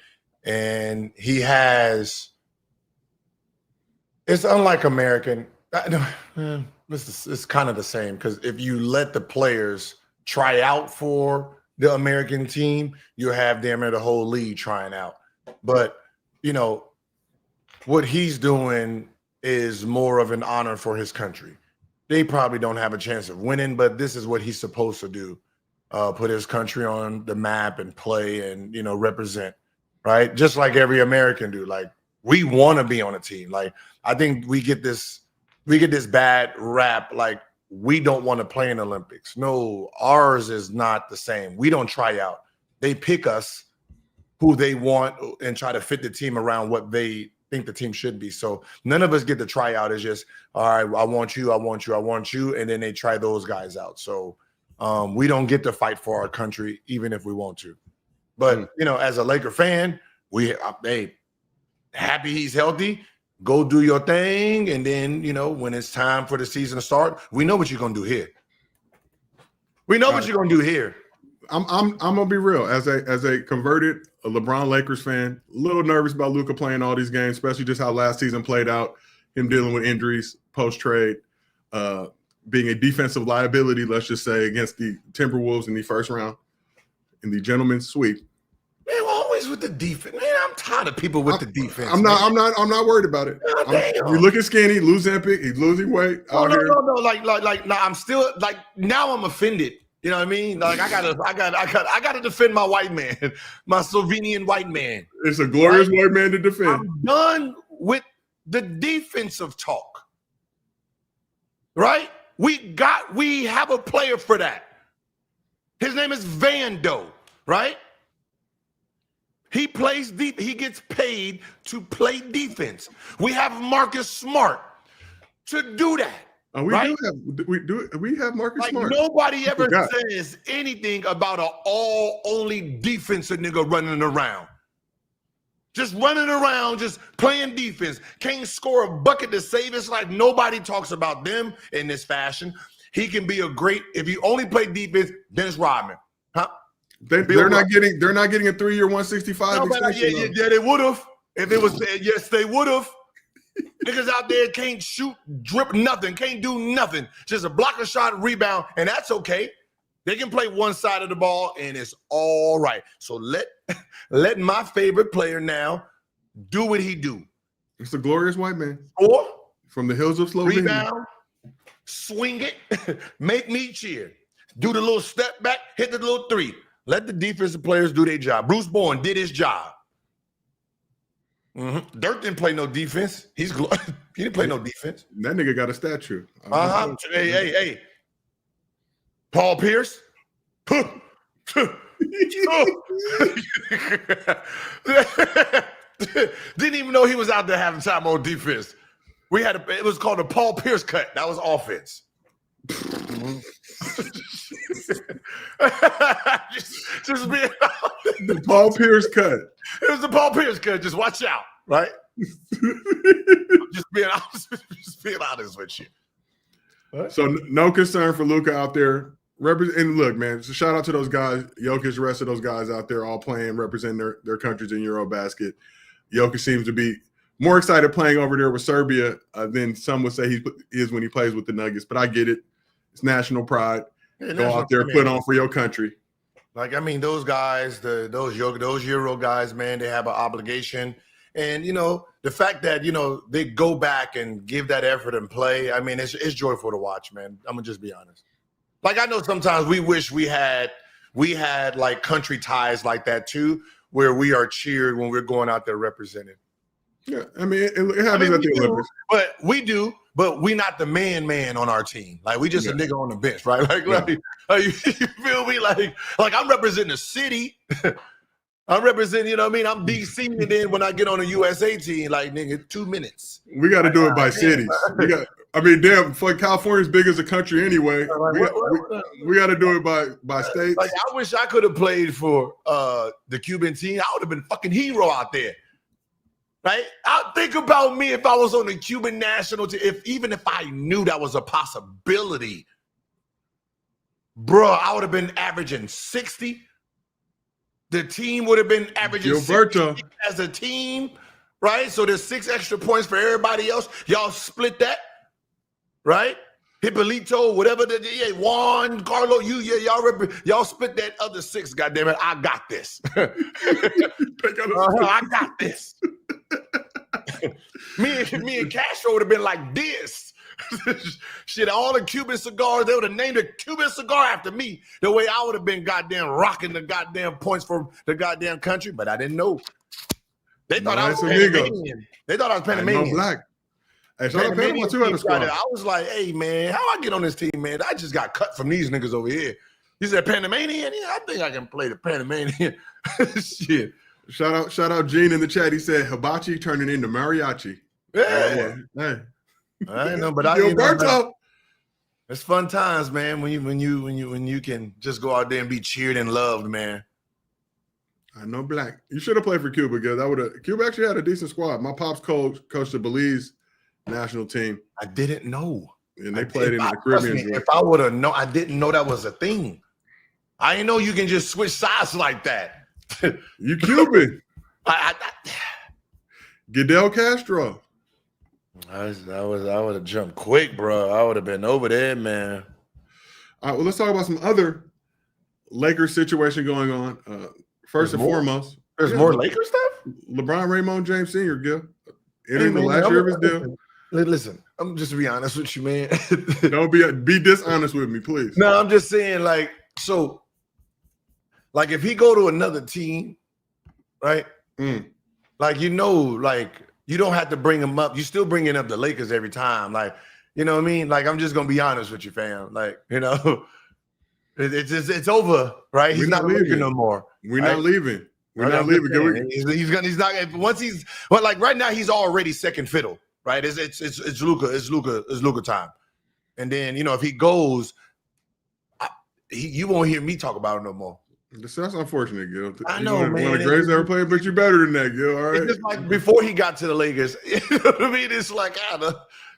And he has – it's unlike American. It's kind of the same because if you let the players try out for the American team, you have damn near the whole league trying out. But, you know, what he's doing is more of an honor for his country. They probably don't have a chance of winning, but this is what he's supposed to do. Put his country on the map and play and, you know, represent. right? Just like every American do. Like, we want to be on a team. Like, I think we get this bad rap. Like, we don't want to play in the Olympics. No, ours is not the same. We don't try out. They pick us who they want and try to fit the team around what they think the team should be. So none of us get to try out. It's just, all right, I want you, I want you, I want you. And then they try those guys out. So we don't get to fight for our country, even if we want to. But, you know, as a Laker fan, hey, happy he's healthy. Go do your thing. And then, you know, when it's time for the season to start, we know what you're going to do here. We know what you're going to do here. I'm gonna be real. As a converted LeBron Lakers fan, a little nervous about Luka playing all these games, especially just how last season played out. Him dealing with injuries post trade, being a defensive liability, let's just say, against the Timberwolves in the first round in the gentleman's sweep. Man, we're always with the defense. Man, I'm tired of people with the defense. I'm not worried about it. You're looking skinny, losing he's losing weight. No. Like, I'm still like, now I'm offended. You know what I mean? Like, I gotta defend my white man, my Slovenian white man. It's a glorious white man to defend. I'm done with the defensive talk. Right? We have a player for that. His name is Vando, right? He plays deep. He gets paid to play defense. We have Marcus Smart to do that. We have Marcus Smart. Nobody ever says anything about an all-only defensive nigga running around. Just running around, just playing defense. Can't score a bucket to save. It's like nobody talks about them in this fashion. He can be if you only play defense, Dennis Rodman. Huh? They're not getting a 3-year 165 extension. Yeah, they would have. If it was, yes, they would have. Niggas out there can't shoot, drip, nothing, can't do nothing. Just a block, a shot, rebound, and that's okay. They can play one side of the ball, and it's all right. So let my favorite player now do what he do. It's a glorious white man. Or from the hills of Slovenia. Rebound, swing it, make me cheer. Do the little step back, hit the little three. Let the defensive players do their job. Bruce Bowen did his job. Mm-hmm. Dirk didn't play no defense. He didn't play no defense. That nigga got a statue. Hey. Paul Pierce. Didn't even know he was out there having time on defense. It was called a Paul Pierce cut. That was offense. just being the Paul Pierce cut. It was the Paul Pierce cut. Just watch out, right? just being honest with you. What? So no concern for Luka out there. And look, man, so shout out to those guys, Jokic, the rest of those guys out there all playing, representing their countries in Eurobasket. Jokic seems to be more excited playing over there with Serbia than some would say he is when he plays with the Nuggets. But I get it. It's national pride. Go out there, put on for your country. Like, I mean, those guys, those Euro guys, man, they have an obligation. And, you know, the fact that, you know, they go back and give that effort and play, I mean, it's joyful to watch, man. I'm going to just be honest. Like, I know sometimes we wish we had like country ties like that too, where we are cheered when we're going out there representing. Yeah, I mean, it happens at the Olympics. But we're not the man on our team. Like, we just a nigga on the bench, right? Like you feel me? Like I'm representing the city. I'm representing, you know what I mean? I'm DC, and then when I get on a USA team, like, nigga, 2 minutes. We got to do it by cities. Damn, fuck, California's big as a country anyway. We got to do it by states. Like, I wish I could have played for the Cuban team. I would have been a fucking hero out there. Right? Think about me if I was on the Cuban national team, even if I knew that was a possibility. Bro, I would have been averaging 60. The team would have been averaging 60 as a team, right? So there's 6 extra points for everybody else. Y'all split that, right? Hippolito, whatever Juan, Carlo, y'all split that other 6. Goddamn it, I got this. I got this. me and Castro would have been like this. Shit, all the Cuban cigars, they would have named a Cuban cigar after me. The way I would have been goddamn rocking the goddamn points for the goddamn country, but I didn't know. They thought I was Panamanian. They thought I was Panamanian. No black. Hey, shout out Panama too at the squad. I was like, hey, man, how I get on this team, man? I just got cut from these niggas over here. He said Panamanian? Yeah, I think I can play the Panamanian. Shit. Shout out Gene in the chat. He said hibachi turning into mariachi. Yeah. Hey. I know, but it's fun times, man. When you can just go out there and be cheered and loved, man. I know black. You should have played for Cuba, because Cuba actually had a decent squad. My pops coached the Belize national team. I didn't know. And they played in the Caribbean. If I would have known, I didn't know that was a thing. I didn't know you can just switch sides like that. You Cuban. Fidel Castro. I would have jumped quick, bro. I would have been over there, man. All right, well, let's talk about some other Lakers situation going on. First and foremost, there's more Lakers stuff. LeBron Raymond James Sr. Gil, entering the last year of his deal. Listen, I'm just to be honest with you, man. Don't be dishonest with me, please. No, I'm just saying, like if he go to another team, right? Like, you don't have to bring him up. You still bringing up the Lakers every time, like, you know what I mean? Like, I'm just gonna be honest with you, fam. Like, you know, it's over, right? He's not leaving no more. We're not leaving. We're not leaving. He's not. Once like right now, he's already second fiddle, right? It's Luka time, and then, you know, if he goes, you won't hear me talk about it no more. That's unfortunate, Gil. I know, man. One of the greatest ever played, but you're better than that, Gil. All right. It's just like before he got to the Lakers. You know what I mean? It's like,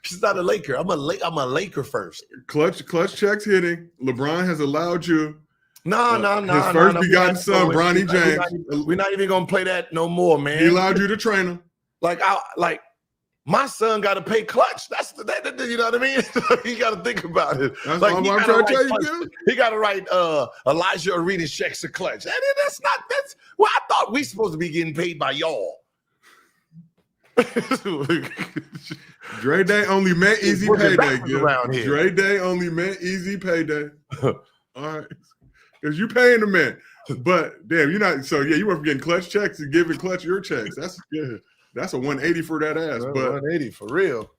she's not a Laker. I'm a Laker first. Clutch checks hitting. LeBron has allowed you. No. His first begotten son, Bronny James. We're not even gonna play that no more, man. He allowed you to train him. Like my son got to pay Clutch. That's you know what I mean? You got to think about it. That's like, all I'm trying to tell you. He got to write Elijah Arenas checks to Clutch. That's I thought we supposed to be getting paid by y'all. Dre Day only meant easy payday. Dre Day only meant easy payday. All right, because you paying the man, but damn, you're not. So yeah, you went from getting Clutch checks to giving Clutch your checks. That's good. That's a 180 for that ass. But 180 for real.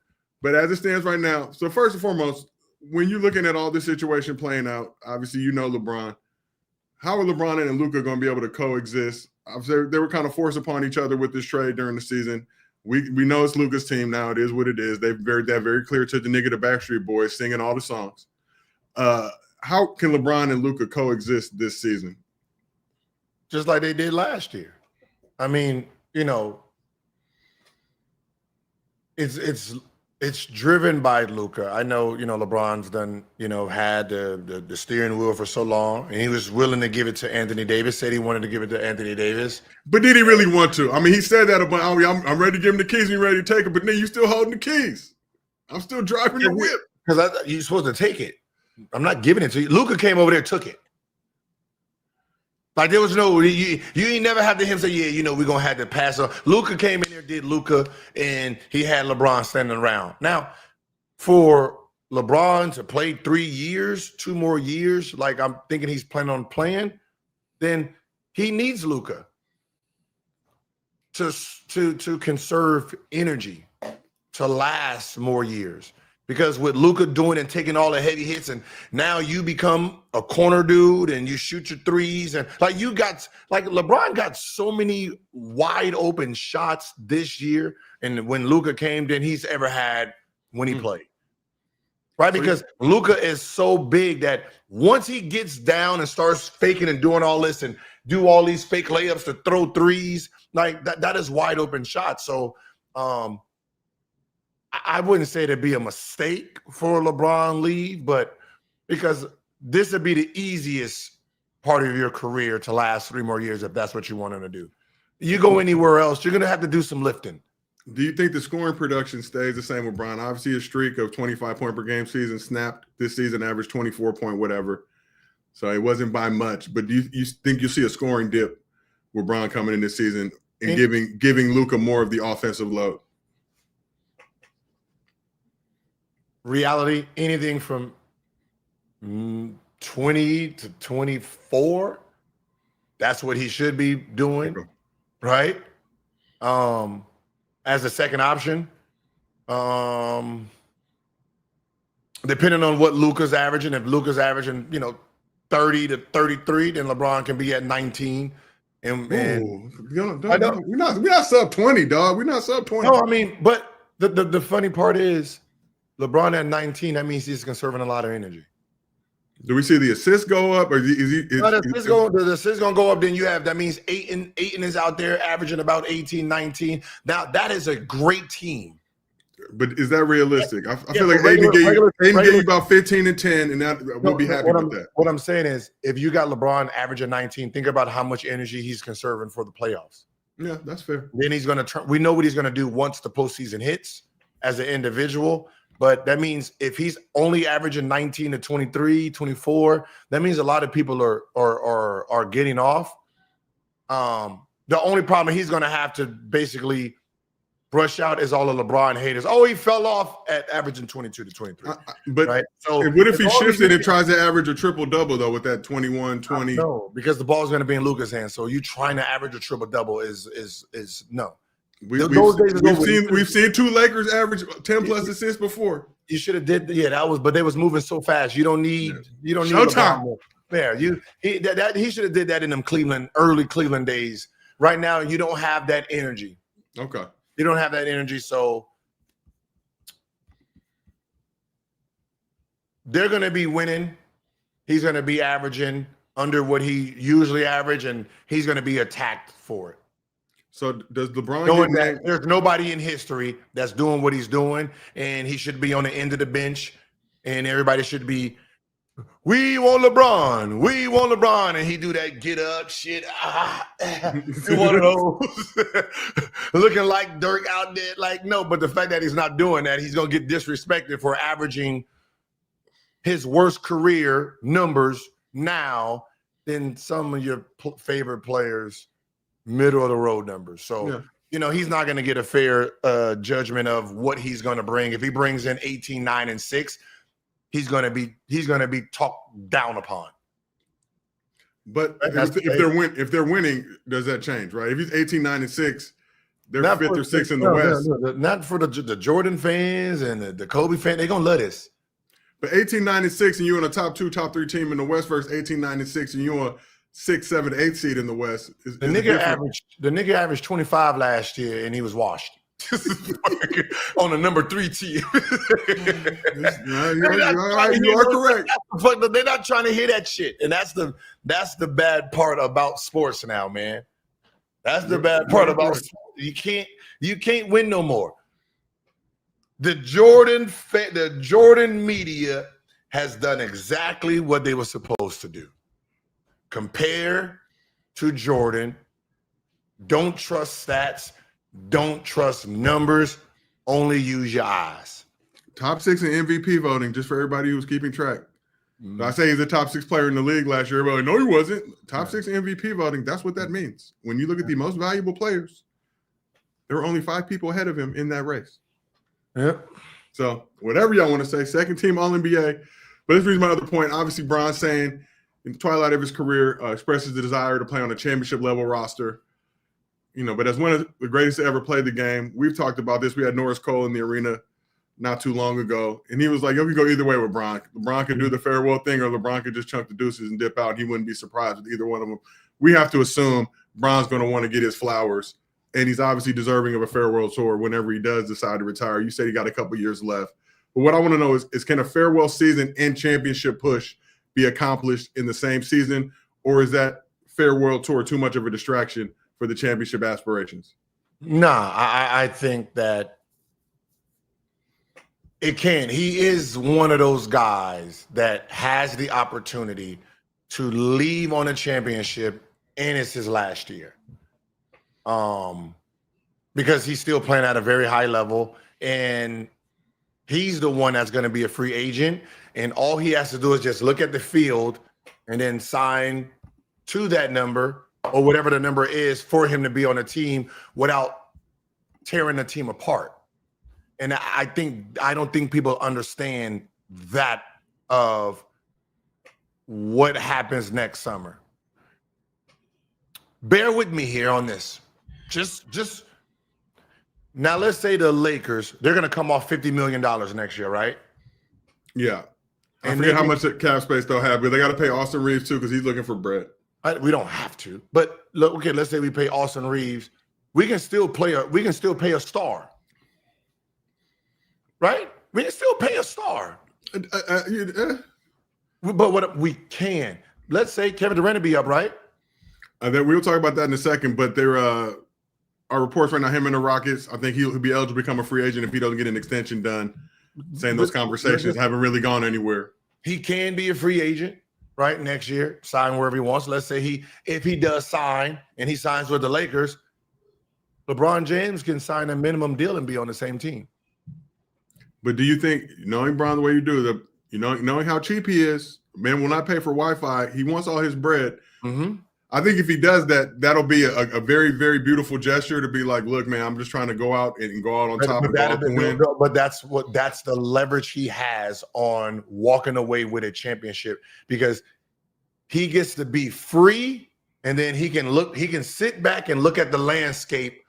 But as it stands right now, so first and foremost, when you're looking at all this situation playing out, obviously you know LeBron. How are LeBron and Luka going to be able to coexist? Obviously, they were kind of forced upon each other with this trade during the season. We know it's Luka's team now. It is what it is. They've made that very clear to the nigga, the Backstreet Boys, singing all the songs. How can LeBron and Luka coexist this season? Just like they did last year. I mean, you know, it's driven by Luka. I know, you know, LeBron's done, you know, had the steering wheel for so long, and he was willing to give it to Anthony Davis. Said he wanted to give it to Anthony Davis. But did he really want to? I mean, he said that about, I'm ready to give him the keys. We ready to take it. But then you still holding the keys. I'm still driving the whip. Because you're supposed to take it. I'm not giving it to you. Luka came over there, took it. Like, there was no, you ain't never had to him say, yeah, you know, we're going to have to pass on. Luka came in there, did Luka, and he had LeBron standing around. Now, for LeBron to play 3 years, 2 more years, like I'm thinking he's planning on playing, then he needs Luka to conserve energy, to last more years. Because with Luka doing and taking all the heavy hits, and now you become a corner dude and you shoot your threes, and like LeBron got so many wide open shots this year, and when Luka came, than he's ever had when he played. Right? Because Luka is so big that once he gets down and starts faking and doing all this and do all these fake layups to throw threes, like that is wide open shots. So I wouldn't say it'd be a mistake for LeBron leave, but because this would be the easiest part of your career to last 3 more years if that's what you want him to do. You go anywhere else, you're going to have to do some lifting. Do you think the scoring production stays the same with Bron? Obviously, a streak of 25 point per game season snapped this season, average 24 point whatever. So it wasn't by much. But do you think you'll see a scoring dip with Bron coming in this season and giving Luka more of the offensive load? reality, anything from 20 to 24, that's what he should be doing, right? As a second option. Depending on what Luka's averaging, if Luka's averaging, 30 to 33, then LeBron can be at 19. We're not sub 20, dog. We're not sub 20. No, I mean, but the funny part is LeBron at 19, that means he's conserving a lot of energy. Do we see the assists go up, or the assists gonna go up? Then you have, that means Ayton is out there averaging about 18, 19. Now that is a great team. But is that realistic? I feel like Ayton gave you about 15 and 10, and we'll be happy with that. What I'm saying is, if you got LeBron averaging 19, think about how much energy he's conserving for the playoffs. Yeah, that's fair. Then he's gonna turn. We know what he's gonna do once the postseason hits as an individual. But that means if he's only averaging 19 to 23, 24, that means a lot of people are getting off. The only problem he's going to have to basically brush out is all the LeBron haters. Oh, he fell off at averaging 22 to 23. But right? So what if he shifted and tries to average a triple-double, though, with that 21, 20? No, because the ball's going to be in Luka's hands. So you trying to average a triple-double is no. We've seen two Lakers average 10 plus assists before. You should have did, but they was moving so fast. You don't need Showtime. There, he should have did that in them early Cleveland days. Right now, you don't have that energy. Okay, you don't have that energy, so they're going to be winning. He's going to be averaging under what he usually average, and he's going to be attacked for it. So does LeBron knowing that there's nobody in history that's doing what he's doing, and he should be on the end of the bench, and everybody should be, we want LeBron, and he do that get up shit. One of those looking like Dirk out there. Like, no, but the fact that he's not doing that, he's gonna get disrespected for averaging his worst career numbers now than some of your favorite players. Middle of the road numbers. So, he's not going to get a fair judgment of what he's going to bring. If he brings in 18, 9, and 6, he's going to be talked down upon. But if they're winning, does that change, right? If he's 18, 9, and 6, they're not 5th or 6th in the West. No, not for the Jordan fans and the Kobe fans. They're going to love this. But 18, 9, and 6, and you're in a top 2, top 3 team in the West versus 18, 9, and 6, and you're 6, 7, 8 seed in the West. The nigga averaged 25 last year, and he was washed on the number 3 team. You are correct. But they're not trying to hear that shit, and that's the bad part about sports now, man. That's the bad part about sports. You can't win no more. The Jordan media has done exactly what they were supposed to do. Compare to Jordan. Don't trust stats. Don't trust numbers. Only use your eyes. Top 6 in MVP voting, just for everybody who's keeping track. I say he's a top 6 player in the league last year, but no, he wasn't. Top 6 MVP voting, that's what that means. When you look at the most valuable players, there were only 5 people ahead of him in that race. Yep. So whatever y'all want to say, second team All-NBA. But this brings my other point. Obviously, Bron's saying in the twilight of his career, expresses the desire to play on a championship level roster. But as one of the greatest to ever play the game, we've talked about this. We had Norris Cole in the arena not too long ago, and he was like, "You can go either way with Bron. LeBron could do the farewell thing, or LeBron could just chunk the deuces and dip out. He wouldn't be surprised with either one of them." We have to assume Bron's going to want to get his flowers, and he's obviously deserving of a farewell tour whenever he does decide to retire. You said he got a couple years left, but what I want to know is can a farewell season and championship push be accomplished in the same season, or is that farewell tour too much of a distraction for the championship aspirations? Nah, I think that it can. He is one of those guys that has the opportunity to leave on a championship, and it's his last year. Because he's still playing at a very high level, and he's the one that's going to be a free agent, and all he has to do is just look at the field and then sign to that number or whatever the number is for him to be on a team without tearing the team apart. And I don't think people understand that of what happens next summer. Bear with me here on this. Just now, let's say the Lakers, they're going to come off $50 million next year, right? Yeah. I forget how much cap space they'll have, but they got to pay Austin Reeves too because he's looking for bread. We don't have to. But look, okay, let's say we pay Austin Reeves. We can still pay a star. Right? We can still pay a star. But what we can. Let's say Kevin Durant will be up, right? Then we'll talk about that in a second, but there are reports right now, him and the Rockets, I think he'll be eligible to become a free agent if he doesn't get an extension done. Saying those conversations haven't really gone anywhere. He can be a free agent, right, next year, sign wherever he wants. Let's say if he does sign and he signs with the Lakers, LeBron James can sign a minimum deal and be on the same team. But do you think, knowing Bron the way you do, knowing how cheap he is, man will not pay for Wi-Fi. He wants all his bread. Mm-hmm. I think if he does that, that'll be a very, very beautiful gesture to be like, look, man, I'm just trying to go out on top and win. But that's the leverage he has on walking away with a championship, because he gets to be free, and then he can sit back and look at the landscape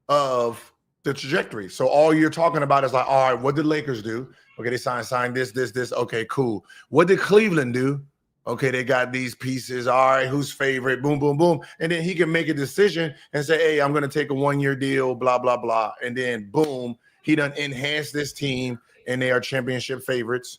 of the trajectory. So all you're talking about is like, all right, what did Lakers do? Okay, they signed this. Okay, cool. What did Cleveland do? Okay, they got these pieces. All right, who's favorite? Boom, boom, boom. And then he can make a decision and say, hey, I'm going to take a 1-year deal, blah, blah, blah. And then boom, he done enhanced this team and they are championship favorites.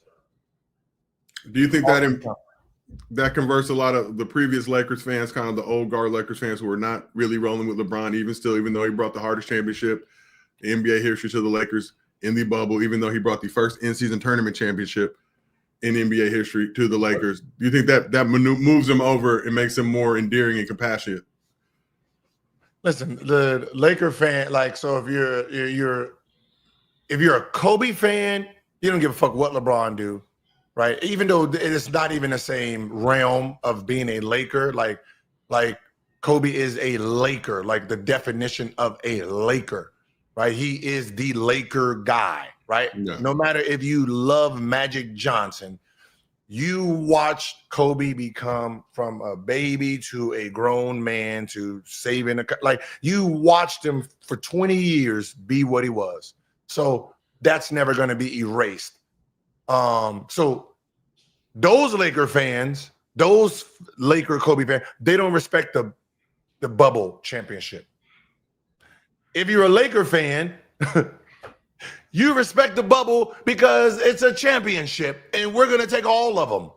Do you think that converts a lot of the previous Lakers fans, kind of the old guard Lakers fans who were not really rolling with LeBron, even though he brought the hardest championship in NBA history to the Lakers in the bubble, even though he brought the first in-season tournament championship in NBA history to the Lakers? Do you think that moves him over and makes him more endearing and compassionate? Listen, the Laker fan, like, so if you're a Kobe fan, you don't give a fuck what LeBron do, right? Even though it's not even the same realm of being a Laker, like Kobe is a Laker, like the definition of a Laker, right? He is the Laker guy. Right? Yeah. No matter if you love Magic Johnson, you watched Kobe become from a baby to a grown man to saving you watched him for 20 years be what he was. So that's never going to be erased. So those Laker fans, those Laker Kobe fans, they don't respect the bubble championship. If you're a Laker fan, you respect the bubble because it's a championship and we're going to take all of them.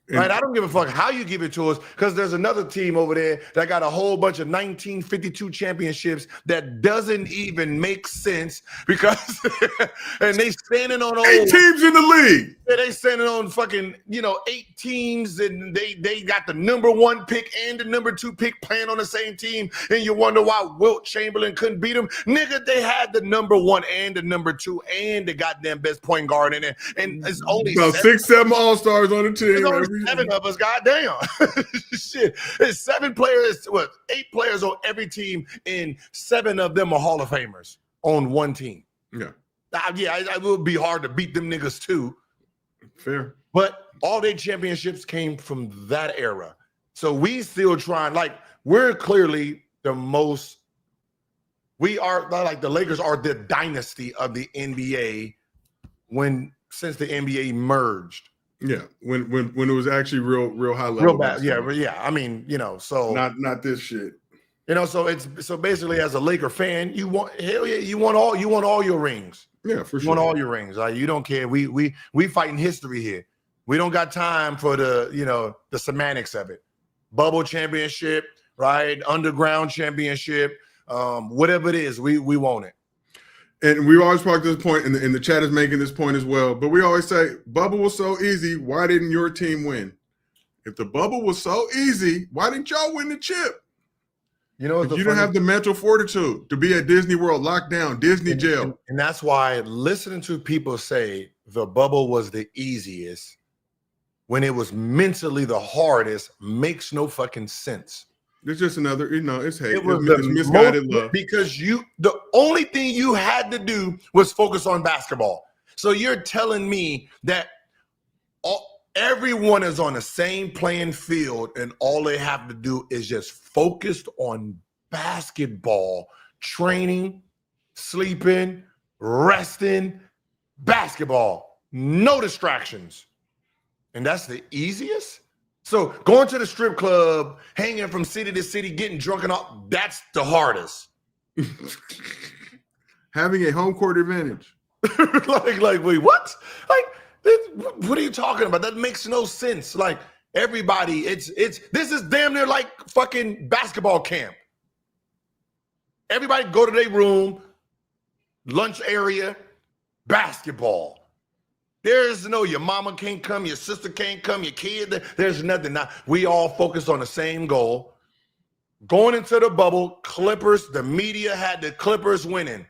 Right? I don't give a fuck how you give it to us, because there's another team over there that got a whole bunch of 1952 championships that doesn't even make sense, because and they standing on 8 teams in the league. They standing on fucking 8 teams, and they got the number 1 pick and the number 2 pick playing on the same team, and you wonder why Wilt Chamberlain couldn't beat them. Nigga, they had the number 1 and the number 2 and the goddamn best point guard in it, and it's only about 6-7 all-stars on the team. 7 of us, goddamn. Shit. It's 7 players, 8 players on every team, and 7 of them are Hall of Famers on one team. Yeah. It would be hard to beat them niggas too. Fair. But all their championships came from that era. So we still trying, we're clearly the most, we are, like, the Lakers are the dynasty of the NBA since the NBA merged. Yeah, when it was actually real high level. Real bad. Yeah. I mean, so not this shit. So basically, as a Laker fan, you want all your rings. Yeah, for sure. You want all your rings. You don't care. We fighting history here. We don't got time for the semantics of it. Bubble championship, right? Underground championship, whatever it is, we want it. And we always talk to this point, and the chat is making this point as well. But we always say, bubble was so easy. Why didn't your team win? If the bubble was so easy, why didn't y'all win the chip? You don't have the mental fortitude to be at Disney World, locked down, Disney jail. And that's why listening to people say the bubble was the easiest when it was mentally the hardest makes no fucking sense. It's just another, it's hate. It was it's misguided love. Because the only thing you had to do was focus on basketball. So you're telling me that everyone is on the same playing field and all they have to do is just focus on basketball, training, sleeping, resting, basketball, no distractions. And that's the easiest? So going to the strip club, hanging from city to city, getting drunk and all, that's the hardest. Having a home court advantage. like, wait, what? Like, what are you talking about? That makes no sense. Like, everybody, this is damn near like fucking basketball camp. Everybody go to their room, lunch area, basketball. There's no, your mama can't come, your sister can't come, your kid, there's nothing. Now, we all focused on the same goal. Going into the bubble, Clippers, the media had the Clippers winning.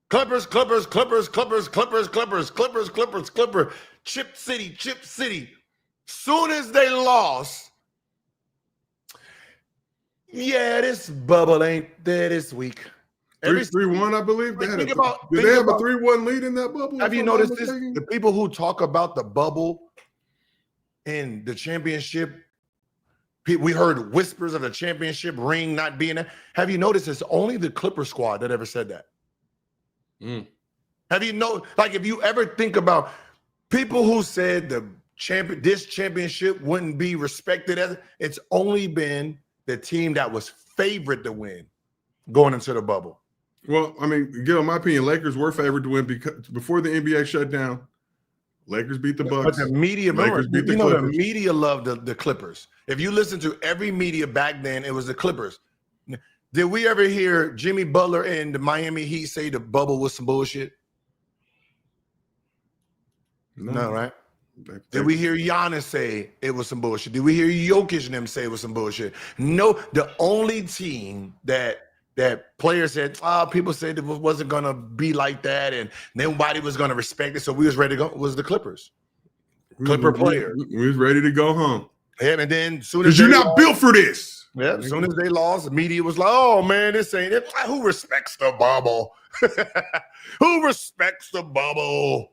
Clippers. Chip City. Soon as they lost, yeah, this bubble ain't there this week. 3-1, I believe. Did they have a 3-1 lead in that bubble? Have you noticed this? The people who talk about the bubble in the championship, we heard whispers of the championship ring not being there. Have you noticed it's only the Clipper squad that ever said that? Have you if you ever think about people who said this championship wouldn't be respected, it's only been the team that was favored to win going into the bubble. Well, I mean, Gil, in my opinion, Lakers were favored to win because before the NBA shut down, Lakers beat the Bucks. But the media, the media loved the Clippers. If you listen to every media back then, it was the Clippers. Did we ever hear Jimmy Butler and the Miami Heat say the bubble was some bullshit? No, right? Did we hear Giannis say it was some bullshit? Did we hear Jokic and them say it was some bullshit? No, the only team that players said, people said it wasn't going to be like that and nobody was going to respect it, so we was ready to go, was the Clippers. Clipper player. We was ready to go home. Yeah, and then soon as you're not built for this. Yeah, as soon as they lost, the media was like, oh, man, this ain't it. Who respects the bubble? Who respects the bubble?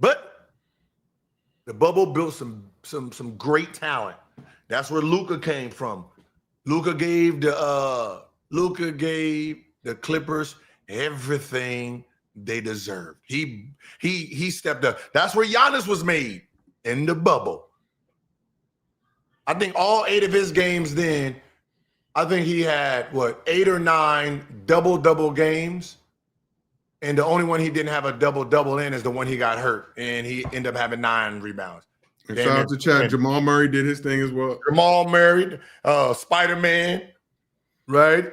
But the bubble built some great talent. That's where Luka came from. Luka gave the Clippers everything they deserved. He stepped up. That's where Giannis was made, in the bubble. I think all 8 of his games then, I think he had 8 or 9 double games. And the only one he didn't have a double in is the one he got hurt, and he ended up having 9 rebounds. And shout out to Chad. Jamal Murray did his thing as well. Jamal Murray, Spider-Man, right?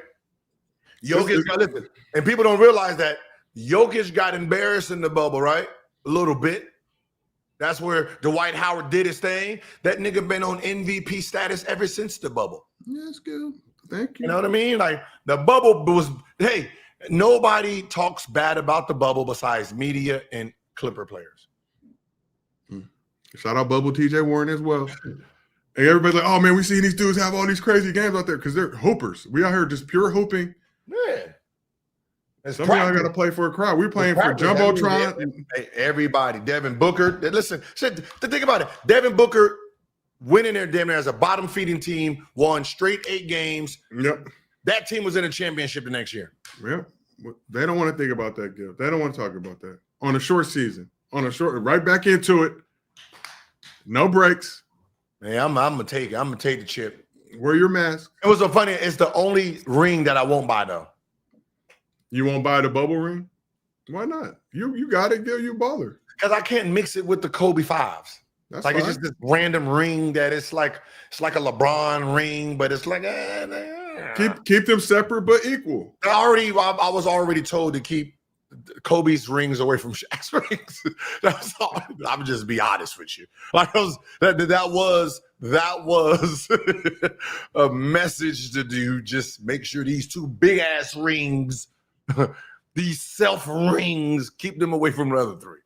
Jokic got listen, and people don't realize that Jokic got embarrassed in the bubble, right? A little bit. That's where Dwight Howard did his thing. That nigga been on MVP status ever since the bubble. Yeah, that's good. Thank you. You know what I mean? Like, the bubble was, hey, nobody talks bad about the bubble besides media and Clipper players. Shout out Bubble TJ Warren as well. And everybody's like, oh, man, we seen these dudes have all these crazy games out there because they're hoopers. We out here just pure hooping. Yeah. Some of y'all got to play for a crowd. We're playing for Jumbotron. Everybody. Devin Booker. Listen, think about it. Devin Booker winning there damn near as a bottom feeding team, won straight 8 games. Yep. That team was in a championship the next year. Yep. They don't want to think about that, Gil. They don't want to talk about that. On a short season. Right back into it. No breaks. Hey, I'm gonna take it. I'm gonna take the chip. Wear your mask. It was so funny. It's the only ring that I won't buy though. You won't buy the bubble ring? Why not? You got it, Gil. You baller. Because I can't mix it with the Kobe 5s. That's like fine. It's just this random ring that it's like a LeBron ring, but it's like keep them separate but equal. I was already told to keep Kobe's rings away from Shaq's rings. That's all. I'm just be honest with you. Like that was a message to do. Just make sure these 2 big ass rings, these self rings, keep them away from the other 3.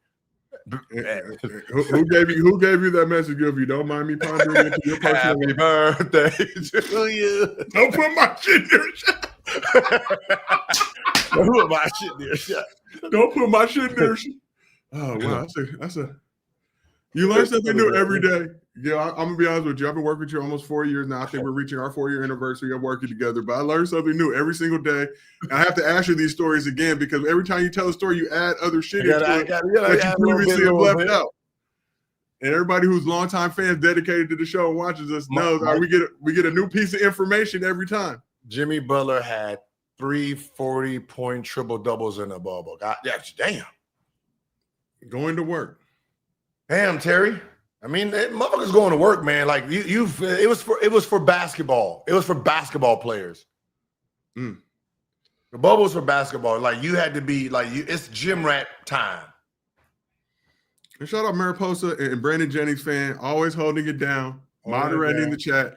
Who gave you that message? If you don't mind me pondering into your personal Happy birthday to you. Don't put my shit in there. Don't put my shit in there. Don't put my shit in there. Oh wow, that's a. You learn something new every day. Yeah, I'm gonna be honest with you. I've been working with you almost 4 years now. I think we're reaching our 4-year anniversary of working together. But I learn something new every single day. And I have to ask you these stories again because every time you tell a story, you add other shit into it that you previously have left out. And everybody who's longtime fans dedicated to the show and watches us knows we get a new piece of information every time. Jimmy Butler had 3 40-point triple doubles in the bubble. God, damn. Going to work. Damn, Terry. I mean, motherfuckers going to work, man. Like it was for basketball. It was for basketball players. The bubble was for basketball. Like you had to be like it's gym rat time. And shout out Mariposa and Brandon Jennings fan, always holding it down, moderating the chat,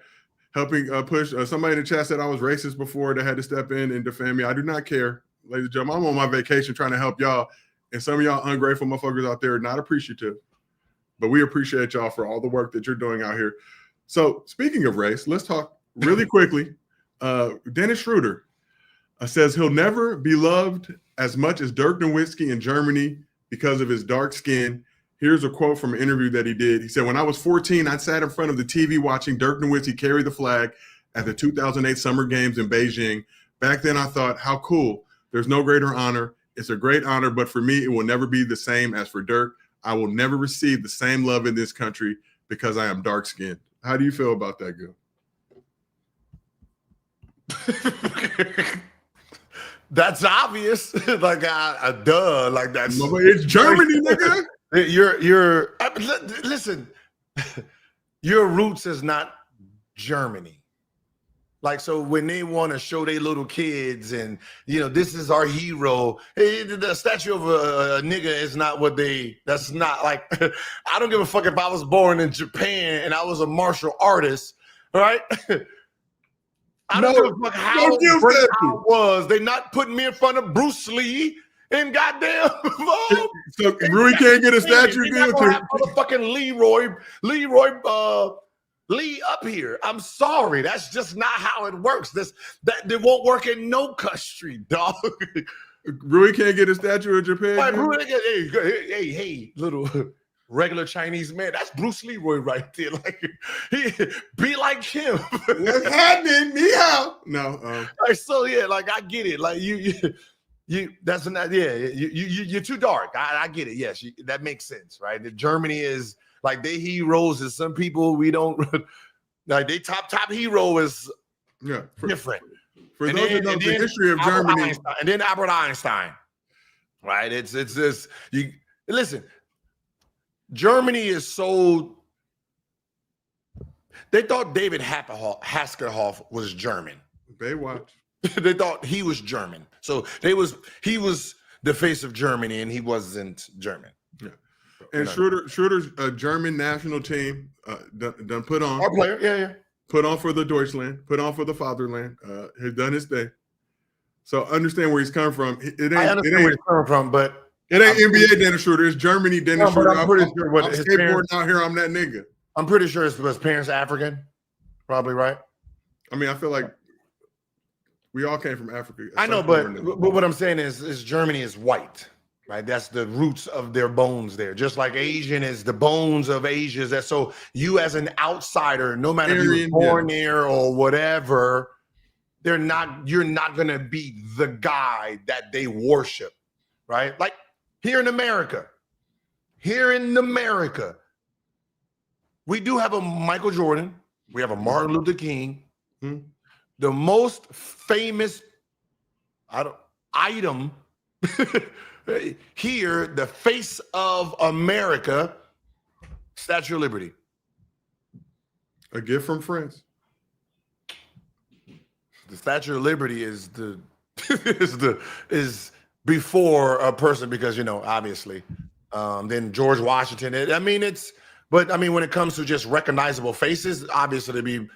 helping push. Somebody in the chat said I was racist before. They had to step in and defend me. I do not care, ladies and gentlemen. I'm on my vacation trying to help y'all, and some of y'all ungrateful motherfuckers out there are not appreciative. But we appreciate y'all for all the work that you're doing out here. So speaking of race, let's talk really quickly. Dennis Schröder says he'll never be loved as much as Dirk Nowitzki in Germany because of his dark skin. Here's a quote from an interview that he did. He said, when I was 14, I sat in front of the TV watching Dirk Nowitzki carry the flag at the 2008 Summer Games in Beijing. Back then I thought, how cool. There's no greater honor. It's a great honor, but for me, it will never be the same as for Dirk. I will never receive the same love in this country because I am dark-skinned. How do you feel about that, Gil? That's obvious. Like a duh. Like that's it's Germany, nigga. Listen. Your roots is not Germany. Like, so when they want to show their little kids and, this is our hero, the statue of a nigga is not that's not like, I don't give a fuck if I was born in Japan and I was a martial artist, right? I don't give a fuck how great I was. They not putting me in front of Bruce Lee and goddamn. So Rui can't get a statue. Motherfucking Lee up here. I'm sorry. That's just not how it works. That won't work in no country, dog. Rui can't get a statue in Japan. Like, Rui, hey, little regular Chinese man. That's Bruce Leroy right there. Like, be like him. What's happening? Meow. No. Like, so yeah, like I get it. Like you. That's not. Yeah, you're too dark. I get it. Yes, that makes sense, right? Germany is. Like they heroes is some people we don't like. They top hero is different. For those who know the history of Germany, and then Albert Einstein, right? It's this. You listen. Germany is so. They thought David Hasselhoff was German. Baywatch. They thought he was German, so he was the face of Germany, and he wasn't German. Yeah. And Schröder's German national team done put on. Our player, yeah. Put on for the Deutschland, put on for the fatherland. Has done his thing. So understand where he's coming from. I understand where he's coming from, but it ain't NBA Dennis Schröder. It's Germany Dennis Schröder. I'm pretty sure what I'm skateboarding out here. I'm that nigga. I'm pretty sure his parents African. Probably right. I mean, I feel like we all came from Africa. I know, but what I'm saying is Germany is white. Right, that's the roots of their bones there. Just like Asian is the bones of Asia. So you as an outsider, no matter if you were born there or whatever, you're not gonna be the guy that they worship, right? Like here in America, we do have a Michael Jordan, we have a Martin Luther King. The most famous item here, the face of America, Statue of Liberty. A gift from France. The Statue of Liberty is before a person because obviously. Then George Washington. When it comes to just recognizable faces, obviously it'd be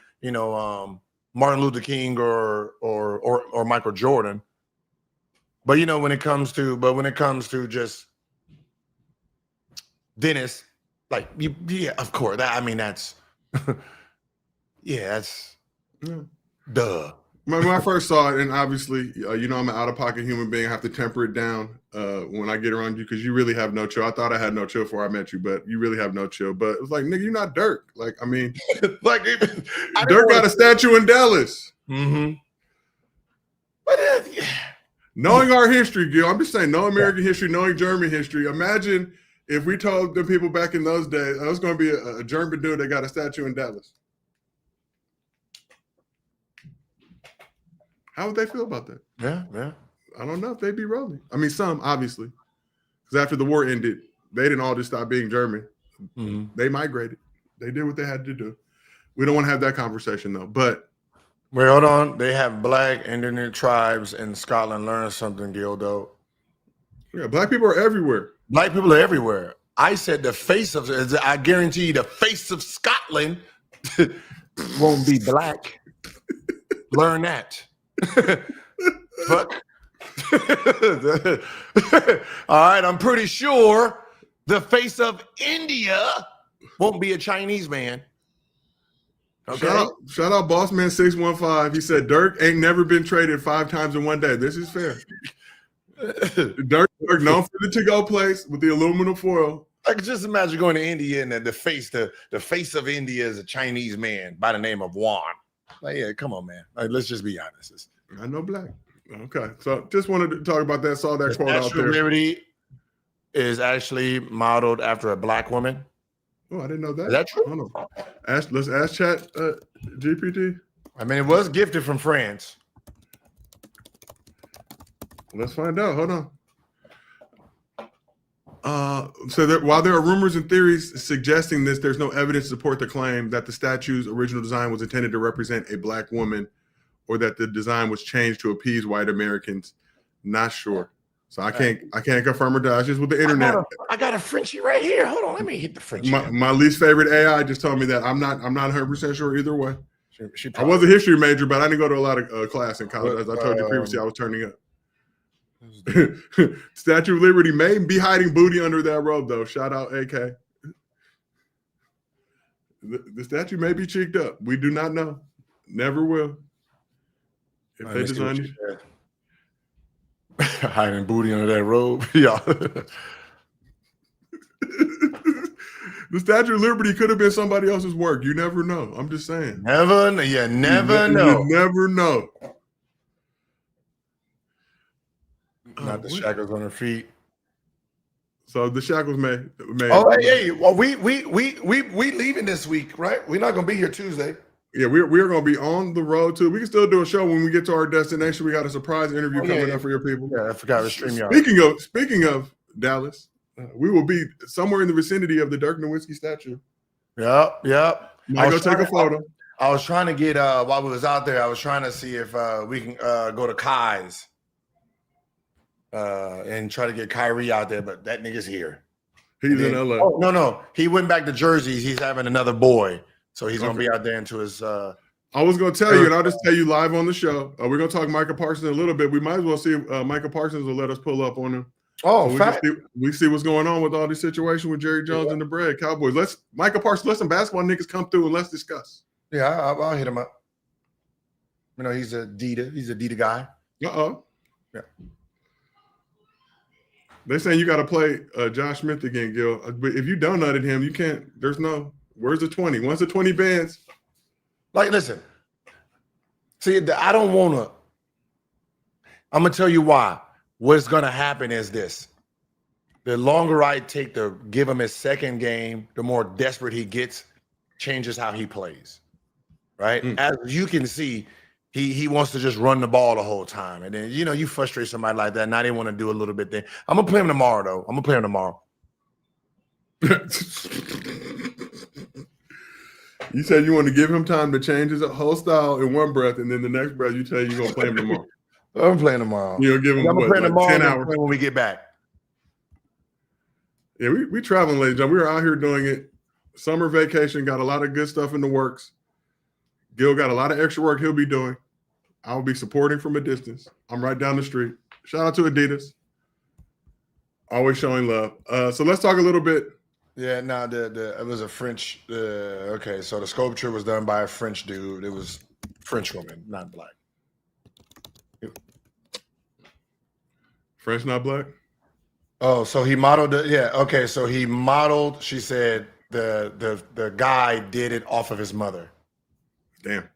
Martin Luther King or Michael Jordan. But when it comes to just then it's like yeah, of course. That's that's duh. When I first saw it, and obviously, I'm an out-of-pocket human being. I have to temper it down when I get around you because you really have no chill. I thought I had no chill before I met you, but you really have no chill. But it was like, nigga, you're not Dirk. Like, I mean, like Dirk got a statue in Dallas. Mm-hmm. But knowing our history, Gil, I'm just saying, knowing American history, knowing German history. Imagine if we told the people back in those days, I was going to be a German dude that got a statue in Dallas. How would they feel about that? Yeah. I don't know if they'd be rolling. I mean, some, obviously. Because after the war ended, they didn't all just stop being German. Mm-hmm. They migrated. They did what they had to do. We don't want to have that conversation, though. But wait, hold on. They have black Indian tribes in Scotland. Learn something, Gildo. Yeah, black people are everywhere. Black people are everywhere. I said the face of, I guarantee you, the face of Scotland won't be black. Learn that. Fuck. All right, I'm pretty sure the face of India won't be a Chinese man. Okay. Shout out Boss Man 615. He said Dirk ain't never been traded 5 times in one day. This is fair. Dirk known for the to-go place with the aluminum foil. I could just imagine going to India and the face of India is a Chinese man by the name of Juan. Like, yeah, come on, man. Like, let's just be honest. I know black. Okay, so just wanted to talk about that. Saw that quote out there. Statue of Liberty is actually modeled after a black woman. Oh, I didn't know that. Is that true? Hold on. Let's ask Chat GPT. I mean, it was gifted from France. Let's find out. Hold on. So while there are rumors and theories suggesting this, there's no evidence to support the claim that the statue's original design was intended to represent a black woman or that the design was changed to appease white Americans. Not sure. So I can't confirm or deny. It's just with the internet. I got a Frenchie right here. Hold on, let me hit the Frenchie. My least favorite AI just told me that I'm not 100% sure either way. I was a history major, but I didn't go to a lot of class in college. As I told you previously, I was turning up. Statue of Liberty may be hiding booty under that robe, though. Shout out AK. The statue may be cheeked up. We do not know. Never will. If they design it. Hiding booty under that robe. Yeah. The Statue of Liberty could have been somebody else's work. You never know. I'm just saying. Never know. You never know. You never know. Not the shackles on her feet. So the shackles may. Oh, hey. Well, we leaving this week, right? We're not gonna be here Tuesday. Yeah, we're going to be on the road too. We can still do a show when we get to our destination. We got a surprise interview coming up for your people. Yeah, I forgot to stream y'all. Speaking of Dallas, we will be somewhere in the vicinity of the Dirk Nowitzki statue. Yep. Might go take a photo. I was trying to get while we was out there. I was trying to see if we can go to Kai's and try to get Kyrie out there, but that nigga's here. He's in LA. Oh no, he went back to Jersey. He's having another boy. So he's going to be out there into his I was going to tell you, and I'll just tell you live on the show. We're going to talk Micah Parsons in a little bit. We might as well see if Micah Parsons will let us pull up on him. Oh, we see what's going on with all this situation with Jerry Jones and the Bread Cowboys. Micah Parsons, let some basketball niggas come through and let's discuss. Yeah, I'll hit him up. You know, he's a Dita guy. Yeah. They're saying you got to play Josh Smith again, Gil. But if you donutted him, you can't. There's no. Where's the 20? Once the 20 bands. Like, listen. See, I don't want to. I'm going to tell you why. What's going to happen is this. The longer I take to give him his second game, the more desperate he gets, changes how he plays. Right? As you can see, he wants to just run the ball the whole time. And then, you frustrate somebody like that. Now they want to do a little bit there. I'm going to play him tomorrow, though. I'm going to play him tomorrow. You said you want to give him time to change his whole style in one breath, and then the next breath you tell you're going to play him tomorrow. I'm playing tomorrow. You'll give him I'm playing tomorrow 10 hours when we get back. Yeah, we traveling, ladies and gentlemen. We were out here doing it. Summer vacation, got a lot of good stuff in the works. Gil got a lot of extra work he'll be doing. I will be supporting from a distance. I'm right down the street. Shout out to Adidas. Always showing love. So let's talk a little bit Yeah, no, it was a French. Okay, so the sculpture was done by a French dude. It was French woman, not black. French, not black. Oh, so he modeled it. Yeah, okay. So he modeled. She said the guy did it off of his mother. Damn.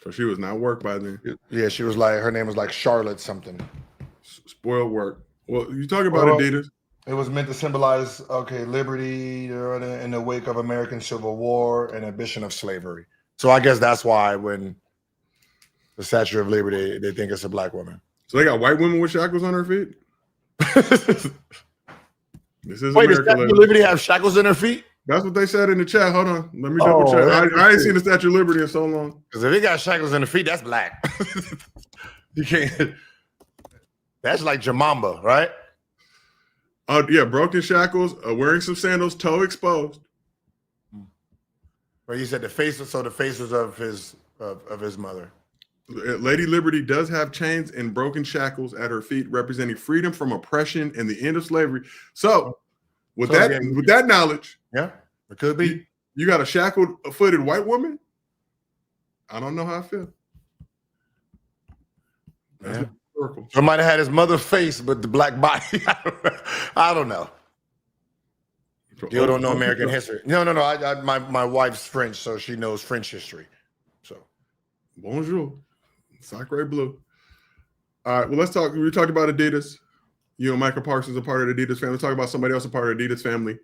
So she was not work by then. Yeah, she was like, her name was like Charlotte something. Spoiled work. Well, you talk about Adidas. It was meant to symbolize, liberty in the wake of American Civil War and ambition of slavery. So I guess that's why when the Statue of Liberty, they think it's a black woman. So they got white women with shackles on their feet? This is Wait, America. does Statue of Liberty have shackles in her feet? That's what they said in the chat. Hold on. Let me double check. I ain't seen the Statue of Liberty in so long. Because if it got shackles in the feet, that's black. You can't. That's like Jamamba, right? Yeah, broken shackles, wearing some sandals, toe exposed. Well, you said the face was of his mother. Lady Liberty does have chains and broken shackles at her feet, representing freedom from oppression and the end of slavery. So, with that knowledge, yeah, it could be. You got a shackled-footed white woman? I don't know how I feel. Yeah. Or might have had his mother's face, but the black body. I don't know. You don't know American history. No. My wife's French, so she knows French history. So, bonjour, sacre bleu. All right, well, let's talk. We talked about Adidas. You and Micah Parsons are part of the Adidas family. Let's talk about somebody else a part of the Adidas family.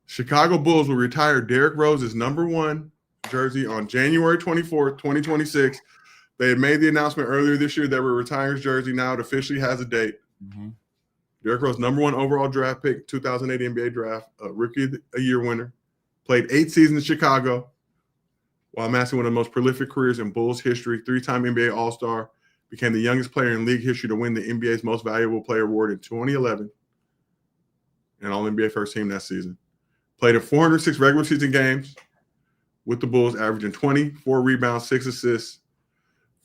Chicago Bulls will retire Derrick Rose's #1 jersey on January 24th, 2026. They had made the announcement earlier this year that we're retiring his jersey. Now it officially has a date. Mm-hmm. Derrick Rose, #1 overall draft pick, 2008 NBA draft, rookie of the year winner. Played 8 seasons in Chicago while amassing one of the most prolific careers in Bulls history. 3-time NBA All-Star. Became the youngest player in league history to win the NBA's Most Valuable Player award in 2011. And All-NBA first team that season. Played in 406 regular season games with the Bulls, averaging 24 rebounds, 6 assists,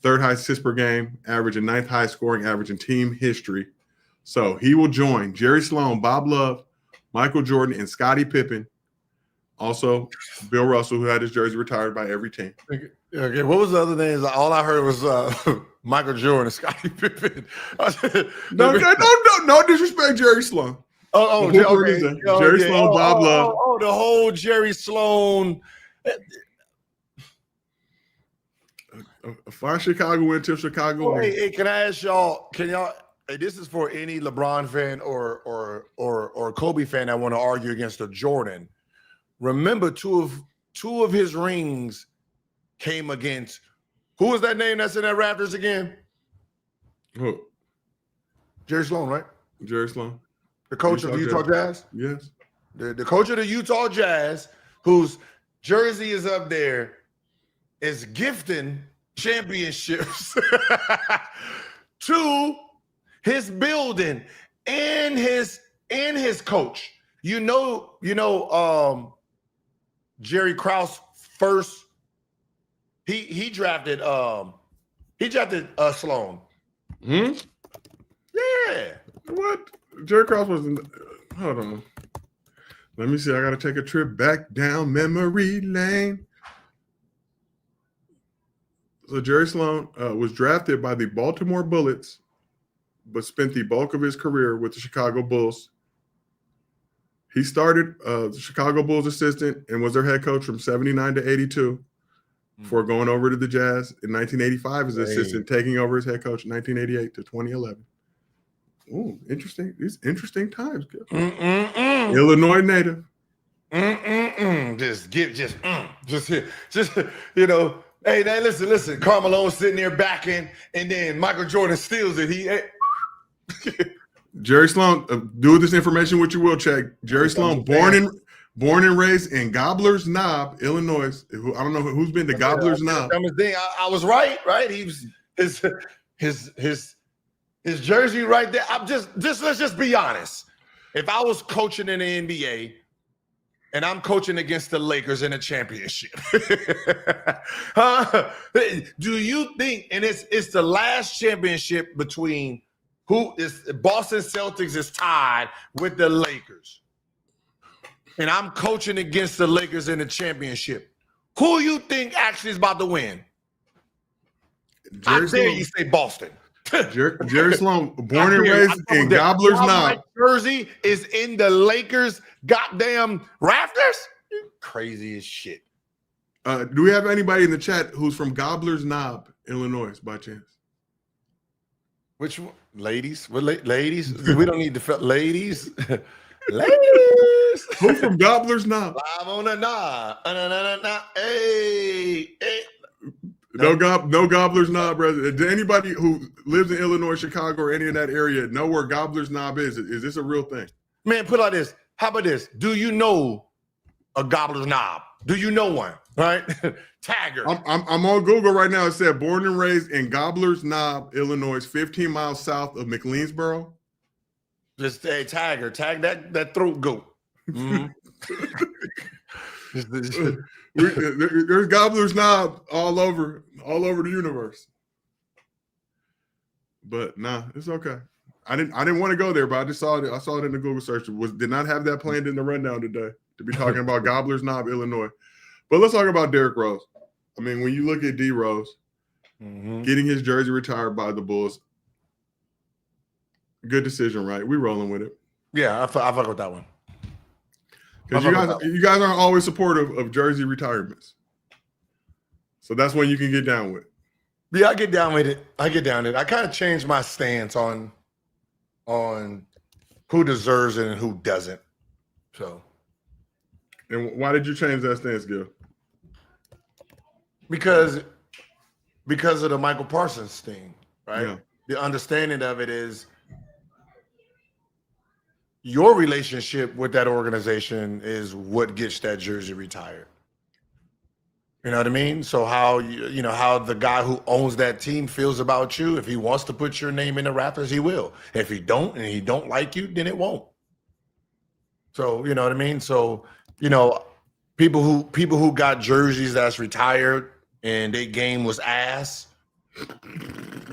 3rd highest assists per game, averaging 9th highest scoring average in team history. So he will join Jerry Sloan, Bob Love, Michael Jordan, and Scottie Pippen. Also, Bill Russell, who had his jersey retired by every team. Okay, what was the other names? All I heard was Michael Jordan and Scottie Pippen. No disrespect, Jerry Sloan. Okay. Jerry Sloan, Bob Love. The whole Jerry Sloan. A fine Chicago win till Chicago win. Hey, can I ask y'all? Hey, this is for any LeBron fan or Kobe fan that want to argue against a Jordan. Remember, two of his rings came against who was that name that's in that Raptors again? Who? Jerry Sloan, right? Jerry Sloan. The coach of the Utah Jazz? Yes. The coach of the Utah Jazz, whose jersey is up there, is gifting championships to his building and his coach. Jerry Krause first. He drafted Sloan. Hmm? Yeah. What? Jerry Krause was hold on. Let me see. I gotta take a trip back down memory lane. So Jerry Sloan was drafted by the Baltimore Bullets, but spent the bulk of his career with the Chicago Bulls. He started the Chicago Bulls assistant and was their head coach from 79 to 82 before going over to the Jazz in 1985 as assistant, taking over as head coach in 1988 to 2011. Ooh, interesting. These interesting times. Illinois native. Hey, now listen. Carmelo's sitting there backing, and then Michael Jordan steals it. Jerry Sloan, do with this information what you will, check. Jerry Sloan, born and raised in Gobbler's Knob, Illinois. I don't know who's been to Gobbler's Knob. I was right. He was his jersey right there. Let's just be honest. If I was coaching in the NBA and I'm coaching against the Lakers in a championship, do you think? And it's the last championship between. Who is Boston Celtics is tied with the Lakers. and I'm coaching against the Lakers in the championship, who you think actually is about to win? I dare you say Boston. Jerry Sloan, born and raised in Gobbler's Knob. My jersey is in the Lakers' goddamn rafters. Crazy as shit. Do we have anybody in the chat who's from Gobbler's Knob, Illinois, by chance? Which one? Ladies? Ladies? We don't need to ladies. Ladies. Who from Gobbler's Knob? Live on the knob. Hey. No Gobbler's Knob, brother. Does anybody who lives in Illinois, Chicago, or any of that area know where Gobbler's Knob is? Is this a real thing? Man, put it like this. How about this? Do you know a Gobbler's Knob? Do you know one? Right? Tagger. I'm on Google right now. It said born and raised in Gobbler's Knob, Illinois, 15 miles south of McLeansboro. Just say Tagger. Tag that throat goat. Mm-hmm. There's Gobbler's Knob all over the universe. But nah, it's okay. I didn't want to go there, but I just saw it. I saw it in the Google search. Did not have that planned in the rundown today to be talking about Gobbler's Knob, Illinois. But let's talk about Derrick Rose. I mean, when you look at D Rose getting his jersey retired by the Bulls, good decision, right? We rolling with it. Yeah, I fuck with that one. Because you guys aren't always supportive of jersey retirements. So that's one you can get down with. Yeah, I get down with it. I kind of changed my stance on who deserves it and who doesn't. So. And why did you change that stance, Gil? Because of the Michael Parsons thing, right? Yeah. The understanding of it is your relationship with that organization is what gets that jersey retired. You know what I mean? So how how the guy who owns that team feels about you, if he wants to put your name in the rafters, he will. If he don't and he don't like you, then it won't. So, you know what I mean? So, people who got jerseys that's retired and their game was ass,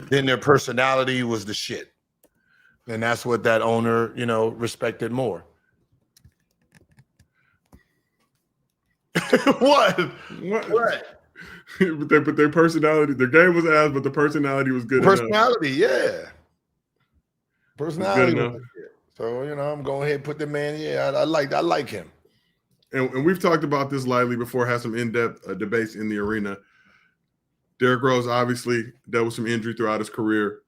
then their personality was the shit. And that's what that owner, respected more. What? But their personality, their game was ass, but the personality was good. Personality, enough. Yeah. Personality. Good enough. So, I'm going ahead and put the man, I like him. And we've talked about this lightly before, had some in-depth debates in the arena. Derrick Rose obviously dealt with some injury throughout his career.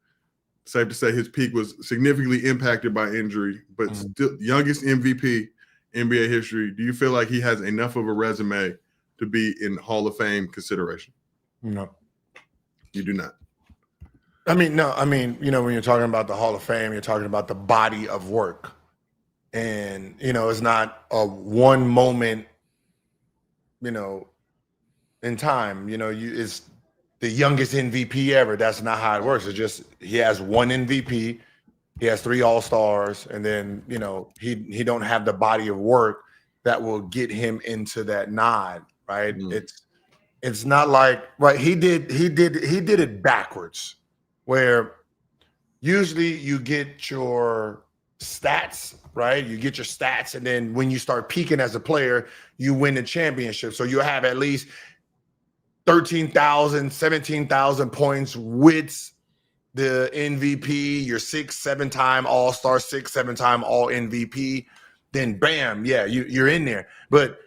Safe to say his peak was significantly impacted by injury, but still youngest MVP NBA history. Do you feel like he has enough of a resume to be in Hall of Fame consideration? No. You do not? No. When you're talking about the Hall of Fame, you're talking about the body of work. And, it's not a one moment, in time, it's the youngest MVP ever. That's not how it works. It's just he has one MVP, he has 3 All-Stars, and then he don't have the body of work that will get him into that nod, right? It's not like he did it backwards, where usually you get your stats, right? You get your stats, and then when you start peaking as a player, you win the championship. So you have at least 13,000, 17,000 points with the MVP, your 6-7-time All-Star, 6-7-time All-MVP, then bam, yeah, you're in there. But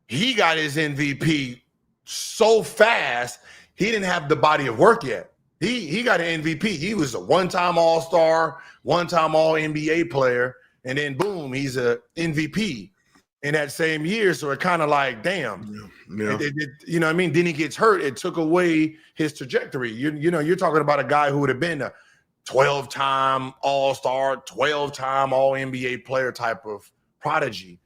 he got his MVP so fast, he didn't have the body of work yet. He got an MVP. He was a one-time All-Star, one-time All-NBA player, and then boom, he's a MVP in that same year. So it kind of like, damn, yeah. You know what I mean? Then he gets hurt. It took away his trajectory. You're talking about a guy who would have been a 12-time All-Star, 12-time All-NBA player type of prodigy.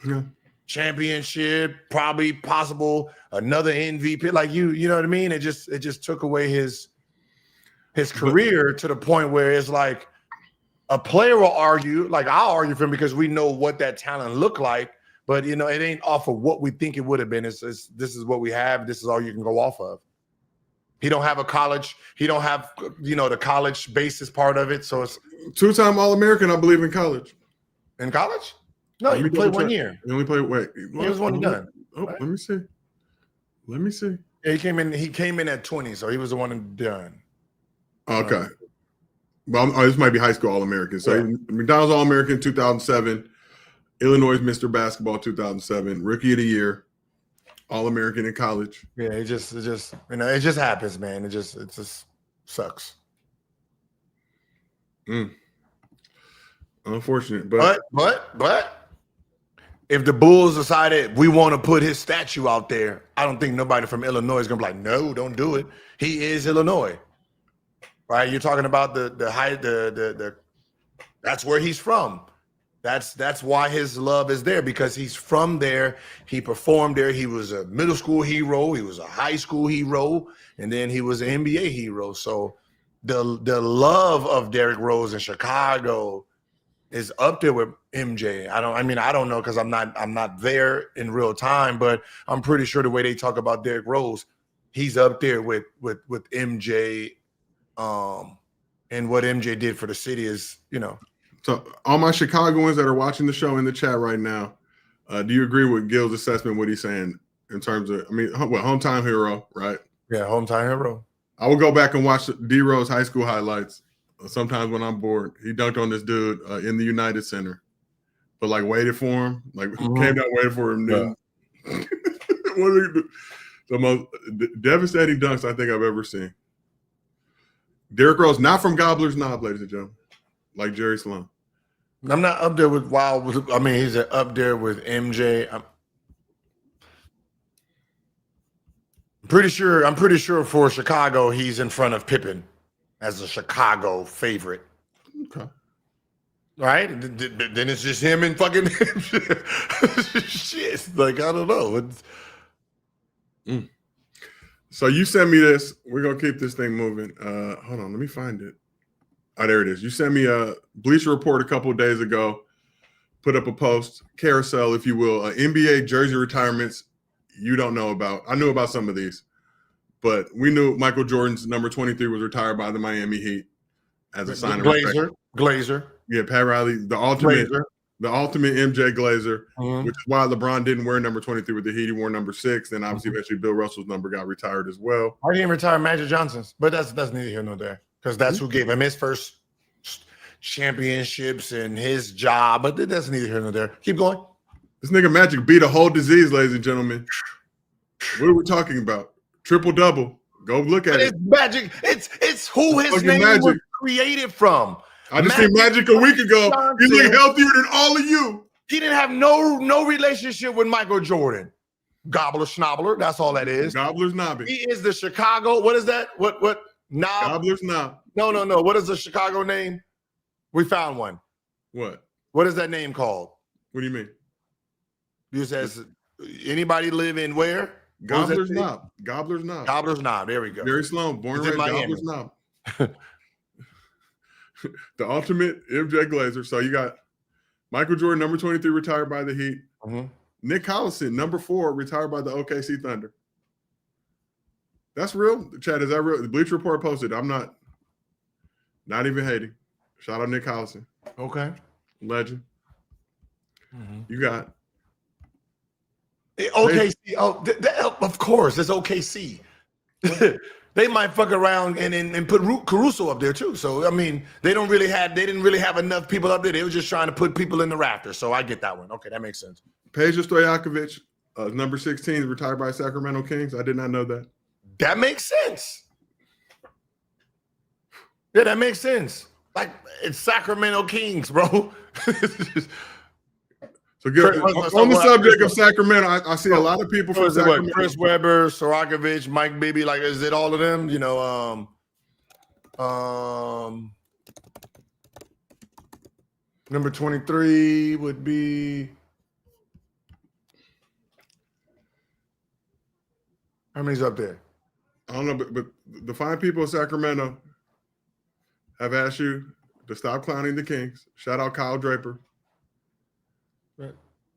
Yeah. Championship, probably possible, another MVP. Like you know what I mean? It just took away his career to the point where it's like a player will argue, like I'll argue for him because we know what that talent looked like, but it ain't off of what we think it would have been. This is what we have. This is all you can go off of. He don't have a college. He don't have, the college basis part of it. So it's 2-time All-American, I believe, in college. In college? No, he played 1 year. He only played. Wait, He was one and done. Oh, right. Let me see. Yeah, he came in at 20, so he was the one and done. Okay. Well, this might be high school All-American. So McDonald's All-American 2007, Illinois Mr. Basketball 2007, Rookie of the Year, All-American in college. Yeah, it just it just happens, man. It just sucks. Unfortunate, but if the Bulls decided we want to put his statue out there, I don't think nobody from Illinois is gonna be like, no, don't do it. He is Illinois, right? You're talking about the that's where he's from. That's why his love is there, because he's from there. He performed there. He was a middle school hero. He was a high school hero, and then he was an NBA hero. So the love of Derrick Rose in Chicago is up there with MJ. I don't know, because I'm not there in real time, but I'm pretty sure the way they talk about Derrick Rose, he's up there with MJ. And what MJ did for the city is, So all my Chicagoans that are watching the show in the chat right now, do you agree with Gil's assessment, what he's saying in terms of, hometown hero, right? Yeah, hometown hero. I will go back and watch D-Rose high school highlights sometimes when I'm bored. He dunked on this dude in the United Center, but waited for him, came down, waited for him. Yeah. One of the most devastating dunks I think I've ever seen. Derrick Rose, not from Gobbler's Knob, ladies and gentlemen, like Jerry Sloan. I'm not up there with Wild. He's up there with MJ. I'm pretty sure for Chicago, he's in front of Pippen as a Chicago favorite. Okay. Right? Then it's just him and fucking shit. I don't know. So you sent me this. We're gonna keep this thing moving. Hold on, let me find it. Oh, there it is. You sent me a Bleacher Report a couple of days ago. Put up a post, carousel, if you will, NBA jersey retirements you don't know about. I knew about some of these, but we knew Michael Jordan's number 23 was retired by the Miami Heat as a sign of respect. Glazer. Yeah, Pat Riley, the ultimate MJ Glazer, which is why LeBron didn't wear number 23 with the Heat. He wore number 6. Then obviously eventually Bill Russell's number got retired as well. I didn't retire Magic Johnson's, but that's neither here nor there, because that's who gave him his first championships and his job. But that's neither here nor there. Keep going. This nigga Magic beat a whole disease, ladies and gentlemen. What are we talking about? Triple-double. Go look at it. It's Magic. It's who his name was created from. I just seen Magic a week ago. He looked healthier than all of you. He didn't have no relationship with Michael Jordan. Gobbler Schnobbler. That's all that is. Gobbler's Knobby. He is the Chicago. What is that? What? Knob? Gobbler's Knob. No. What is the Chicago name? We found one. What? What is that name called? What do you mean? You says anybody live in where? Gobbler's Knob. Gobbler's Knob. Gobbler's Knob. There we go. Jerry Sloan, born and raised Gobbler's Knob. The ultimate MJ Glazer. So you got Michael Jordan, number 23, retired by the Heat. Nick Collison, number 4, retired by the OKC Thunder. That's real. Chad, is that real? The Bleacher Report posted. I'm not even hating. Shout out Nick Collison. Okay. Legend. You got OKC. Of course, it's OKC. They might fuck around and put Caruso up there too. So they didn't really have enough people up there. They were just trying to put people in the rafters. So I get that one. Okay, that makes sense. Peja Stojakovic, number 16, retired by Sacramento Kings. I did not know that. That makes sense. Yeah, that makes sense. Like, it's Sacramento Kings, bro. So good. On the subject of Sacramento, I see a lot of people from Sacramento. Chris Webber, Stojakovic, Mike Bibby. Like, is it all of them? Number 23 would be. How many's up there? I don't know, but the fine people of Sacramento have asked you to stop clowning the Kings. Shout out Kyle Draper.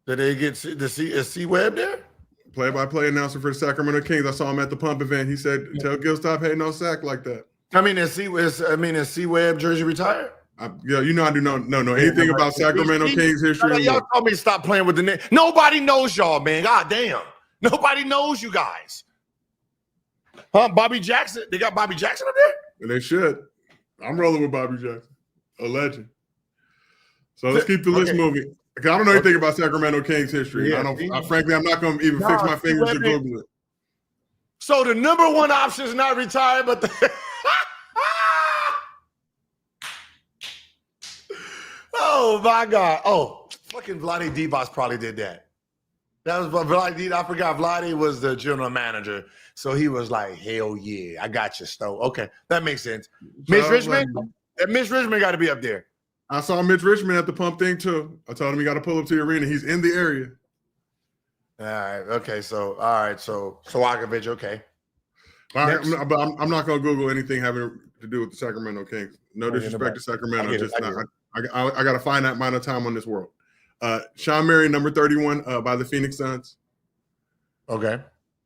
Did they get is C-Web there? Play-by-play announcer for the Sacramento Kings. I saw him at the pump event. He said, "Tell Gil stop hating on Sac like that." Is C-Web jersey retired? You know I do not know anything about Sacramento Kings history. Y'all told me to stop playing with the name. Nobody knows y'all, man. God damn. Nobody knows you guys. Huh? Bobby Jackson. They got Bobby Jackson up there? And they should. I'm rolling with Bobby Jackson. A legend. So let's keep the list moving. Because I don't know anything about Sacramento Kings history. Yeah, Frankly, I'm not going to even fix my fingers to Google it. So the number one option is not retired, but oh my God! Oh, fucking Vlade Divac probably did that. That was Vlade. I forgot Vlade was the general manager, so he was like, "Hell yeah, I got you, Stowe." Okay, that makes sense. Mitch Richmond, Mitch Richmond got to be up there. I saw Mitch Richmond at the pump thing too. I told him he got to pull up to the arena. He's in the area. All right. Okay. So Swakovic. Okay. All right, I'm not going to Google anything having to do with the Sacramento Kings. No disrespect to Sacramento. I got to find that amount of time on this world. Sean Marion, number 31 by the Phoenix Suns. Okay.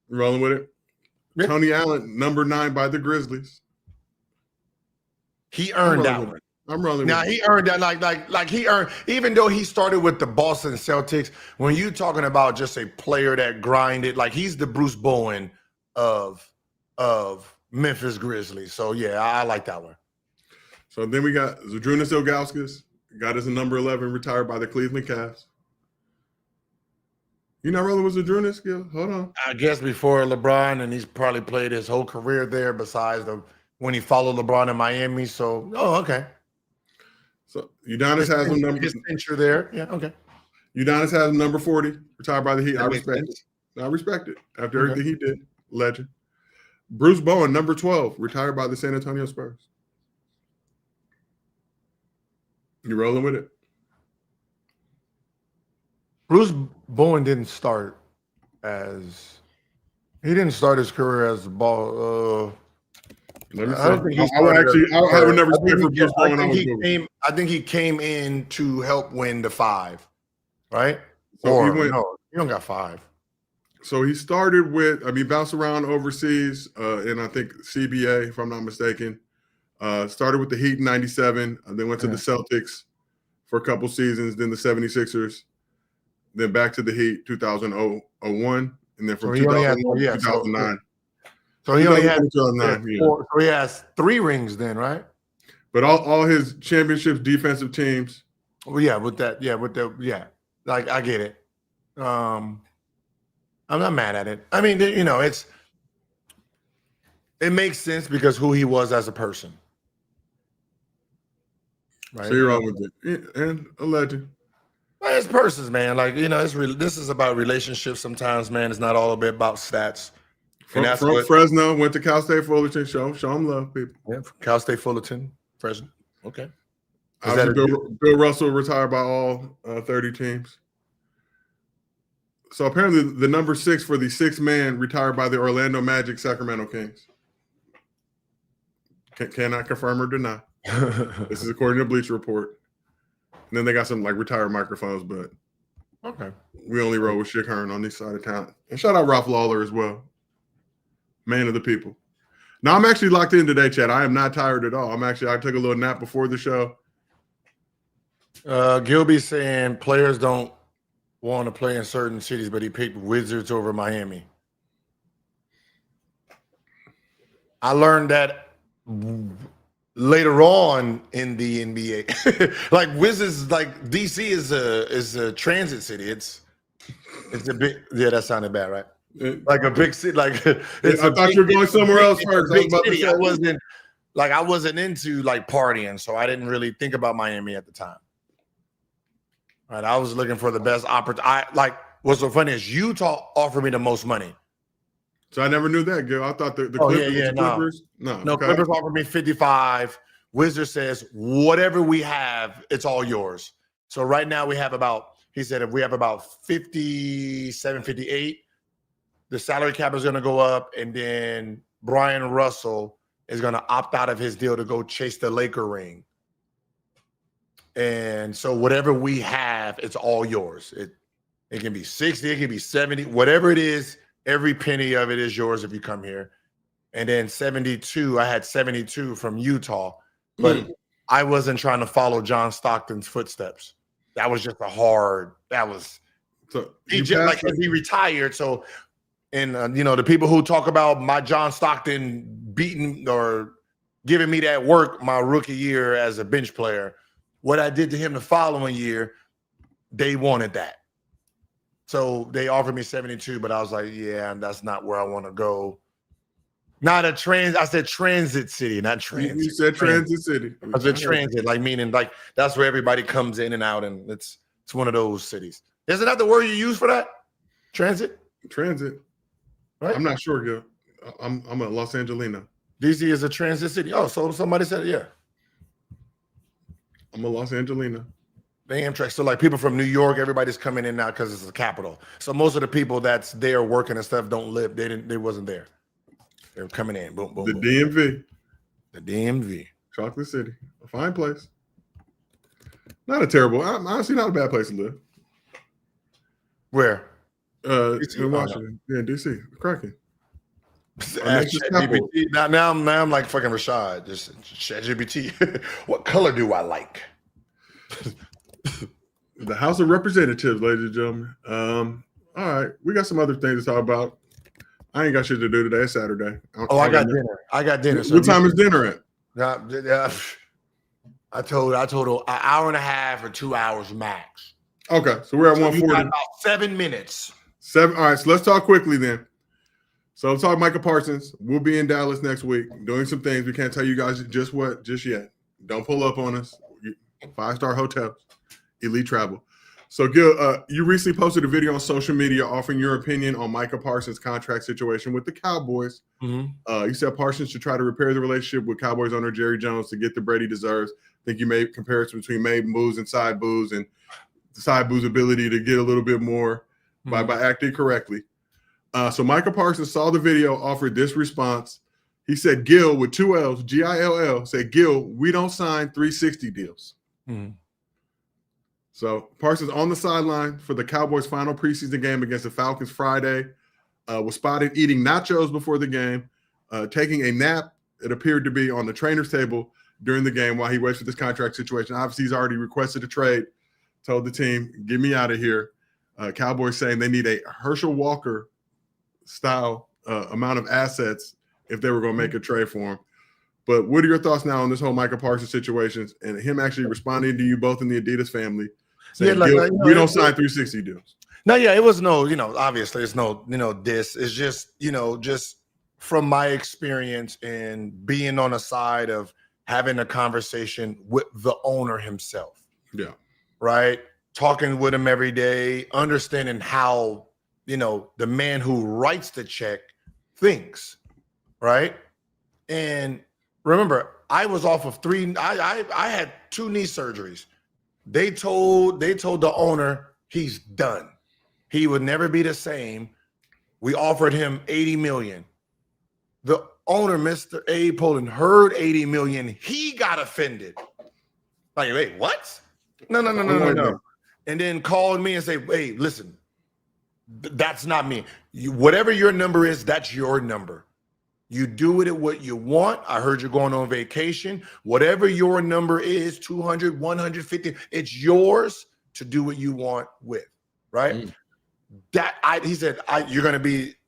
Rolling with it. Yeah. Tony Allen, number 9 by the Grizzlies. He earned that one. I'm rolling. Now he earned that, like he earned, even though he started with the Boston Celtics. When you talking about just a player that grinded, like he's the Bruce Bowen of Memphis Grizzlies. So yeah, I like that one. So then we got Zydrunas Ilgauskas, got us a number 11, retired by the Cleveland Cavs. You not rolling with Zydrunas, Gil? Hold on. I guess before LeBron, and he's probably played his whole career there. Besides when he followed LeBron in Miami. So okay. So Udonis has him number. Center there. Yeah, okay. Udonis has him number 40, retired by the Heat. I respect it. I respect it. After everything he did, legend. Bruce Bowen, number 12, retired by the San Antonio Spurs. You rolling with it? Bruce Bowen didn't start his career as a ball. I would never respect for Bruce Bowen. I think he came in to help win the 5, right? So you don't got 5. So he started with, bounced around overseas in, I think, CBA, if I'm not mistaken. Started with the Heat in 97, and then went to the Celtics for a couple seasons, then the 76ers, then back to the Heat 2001, and then from 2001 to 2009. So he only had 4, so he has 3 rings then, right? But all his championships, defensive teams. Well, yeah, like I get it. I'm not mad at it. I mean, it makes sense because who he was as a person. Right? So you're wrong with it. And a legend. Well, it's persons, man. Like, this is about relationships sometimes, man. It's not all about stats. From Fresno, went to Cal State Fullerton. Show him love, people. Yeah, Cal State Fullerton, Fresno. Okay. Bill Russell retired by all 30 teams. So apparently the number 6 for the 6th man retired by the Orlando Magic Sacramento Kings. Cannot confirm or deny. This is according to Bleacher Report. And then they got some retired microphones, but okay. We only roll with Chick Hearn on this side of town. And shout out Ralph Lawler as well. Man of the people. Now I'm actually locked in today, Chad. I am not tired at all. I took a little nap before the show. Gilby saying players don't want to play in certain cities, but he picked Wizards over Miami. I learned that later on in the NBA. Wizards, DC is a transit city. It's a big, that sounded bad, right? Like a big city, I thought you were going somewhere else first. I wasn't into partying, so I didn't really think about Miami at the time. Right, I was looking for the best opportunity. What's so funny is Utah offered me the most money. So I never knew that, Gil. I thought the Clippers. No, Clippers offered me 55. Wizard says whatever we have, it's all yours. So right now we have he said if we have about 57, 58. The salary cap is going to go up, and then Brian Russell is going to opt out of his deal to go chase the Laker ring. And so whatever we have, it's all yours. It can be 60, it can be 70, whatever it is, every penny of it is yours if you come here. And then 72, I had 72 from Utah. But I wasn't trying to follow John Stockton's footsteps. That was just So he retired. So, and the people who talk about my John Stockton beating or giving me that work my rookie year as a bench player, what I did to him the following year, they wanted that. So they offered me 72, but I was like, yeah, that's not where I want to go. I said transit city, not transit. You said transit city. I said transit, meaning that's where everybody comes in and out, and it's one of those cities. Isn't that the word you use for that? Transit? Transit. Right? I'm not sure, Gil. I'm a Los Angelino. DC is a transit city. Oh, so somebody said it, yeah. I'm a Los Angelino. The Amtrak. So people from New York, everybody's coming in now because it's the capital. So most of the people that's there working and stuff don't live. They wasn't there. They were coming in. Boom, boom, the boom. DMV. The DMV. Chocolate City. A fine place. Not a terrible, honestly, not a bad place to live. Where? In Washington. Yeah, DC. Cracking. Now I'm like fucking Rashad. Just ChatGPT. What color do I like? The House of Representatives, ladies and gentlemen. All right, we got some other things to talk about. I ain't got shit to do today. It's Saturday. I got dinner. I got dinner. What time is dinner at? I told an hour and a half or 2 hours max. Okay, so we're at 140. About 7 minutes. 7. All right, so let's talk quickly then. So let's talk Micah Parsons. We'll be in Dallas next week doing some things. We can't tell you guys just yet. Don't pull up on us. 5-star hotels, elite travel. So, Gil, you recently posted a video on social media offering your opinion on Micah Parsons' contract situation with the Cowboys. Mm-hmm. You said Parsons should try to repair the relationship with Cowboys owner Jerry Jones to get the bread he deserves. I think you made comparison between made moves and side boos, and side boo's ability to get a little bit more by acting correctly. So Micah Parsons saw the video, offered this response. He said, Gil, with 2 L's, Gill, said, Gil, we don't sign 360 deals. Mm-hmm. So Parsons on the sideline for the Cowboys' final preseason game against the Falcons Friday, was spotted eating nachos before the game, taking a nap, it appeared to be, on the trainer's table during the game while he waits for this contract situation. Obviously, he's already requested a trade, told the team, get me out of here. Cowboys saying they need a Herschel Walker style amount of assets if they were going to make a trade for him. But what are your thoughts now on this whole Micah Parsons situation and him actually responding to you both in the Adidas family? Saying, we don't sign 360 deals. No, yeah, it was no, obviously it's no, this. It's just, just from my experience in being on the side of having a conversation with the owner himself. Yeah. Right? Talking with him every day, understanding how, the man who writes the check thinks. Right? And remember, I was off of 3. I had 2 knee surgeries. They told the owner he's done. He would never be the same. We offered him $80 million. The owner, Mr. A. Poland, heard $80 million. He got offended. Like, wait, what? No. And then called me and say, hey, listen, that's not me. Whatever your number is, that's your number. You do with it what you want. I heard you're going on vacation. Whatever your number is, 200, 150, it's yours to do what you want with, right? He said,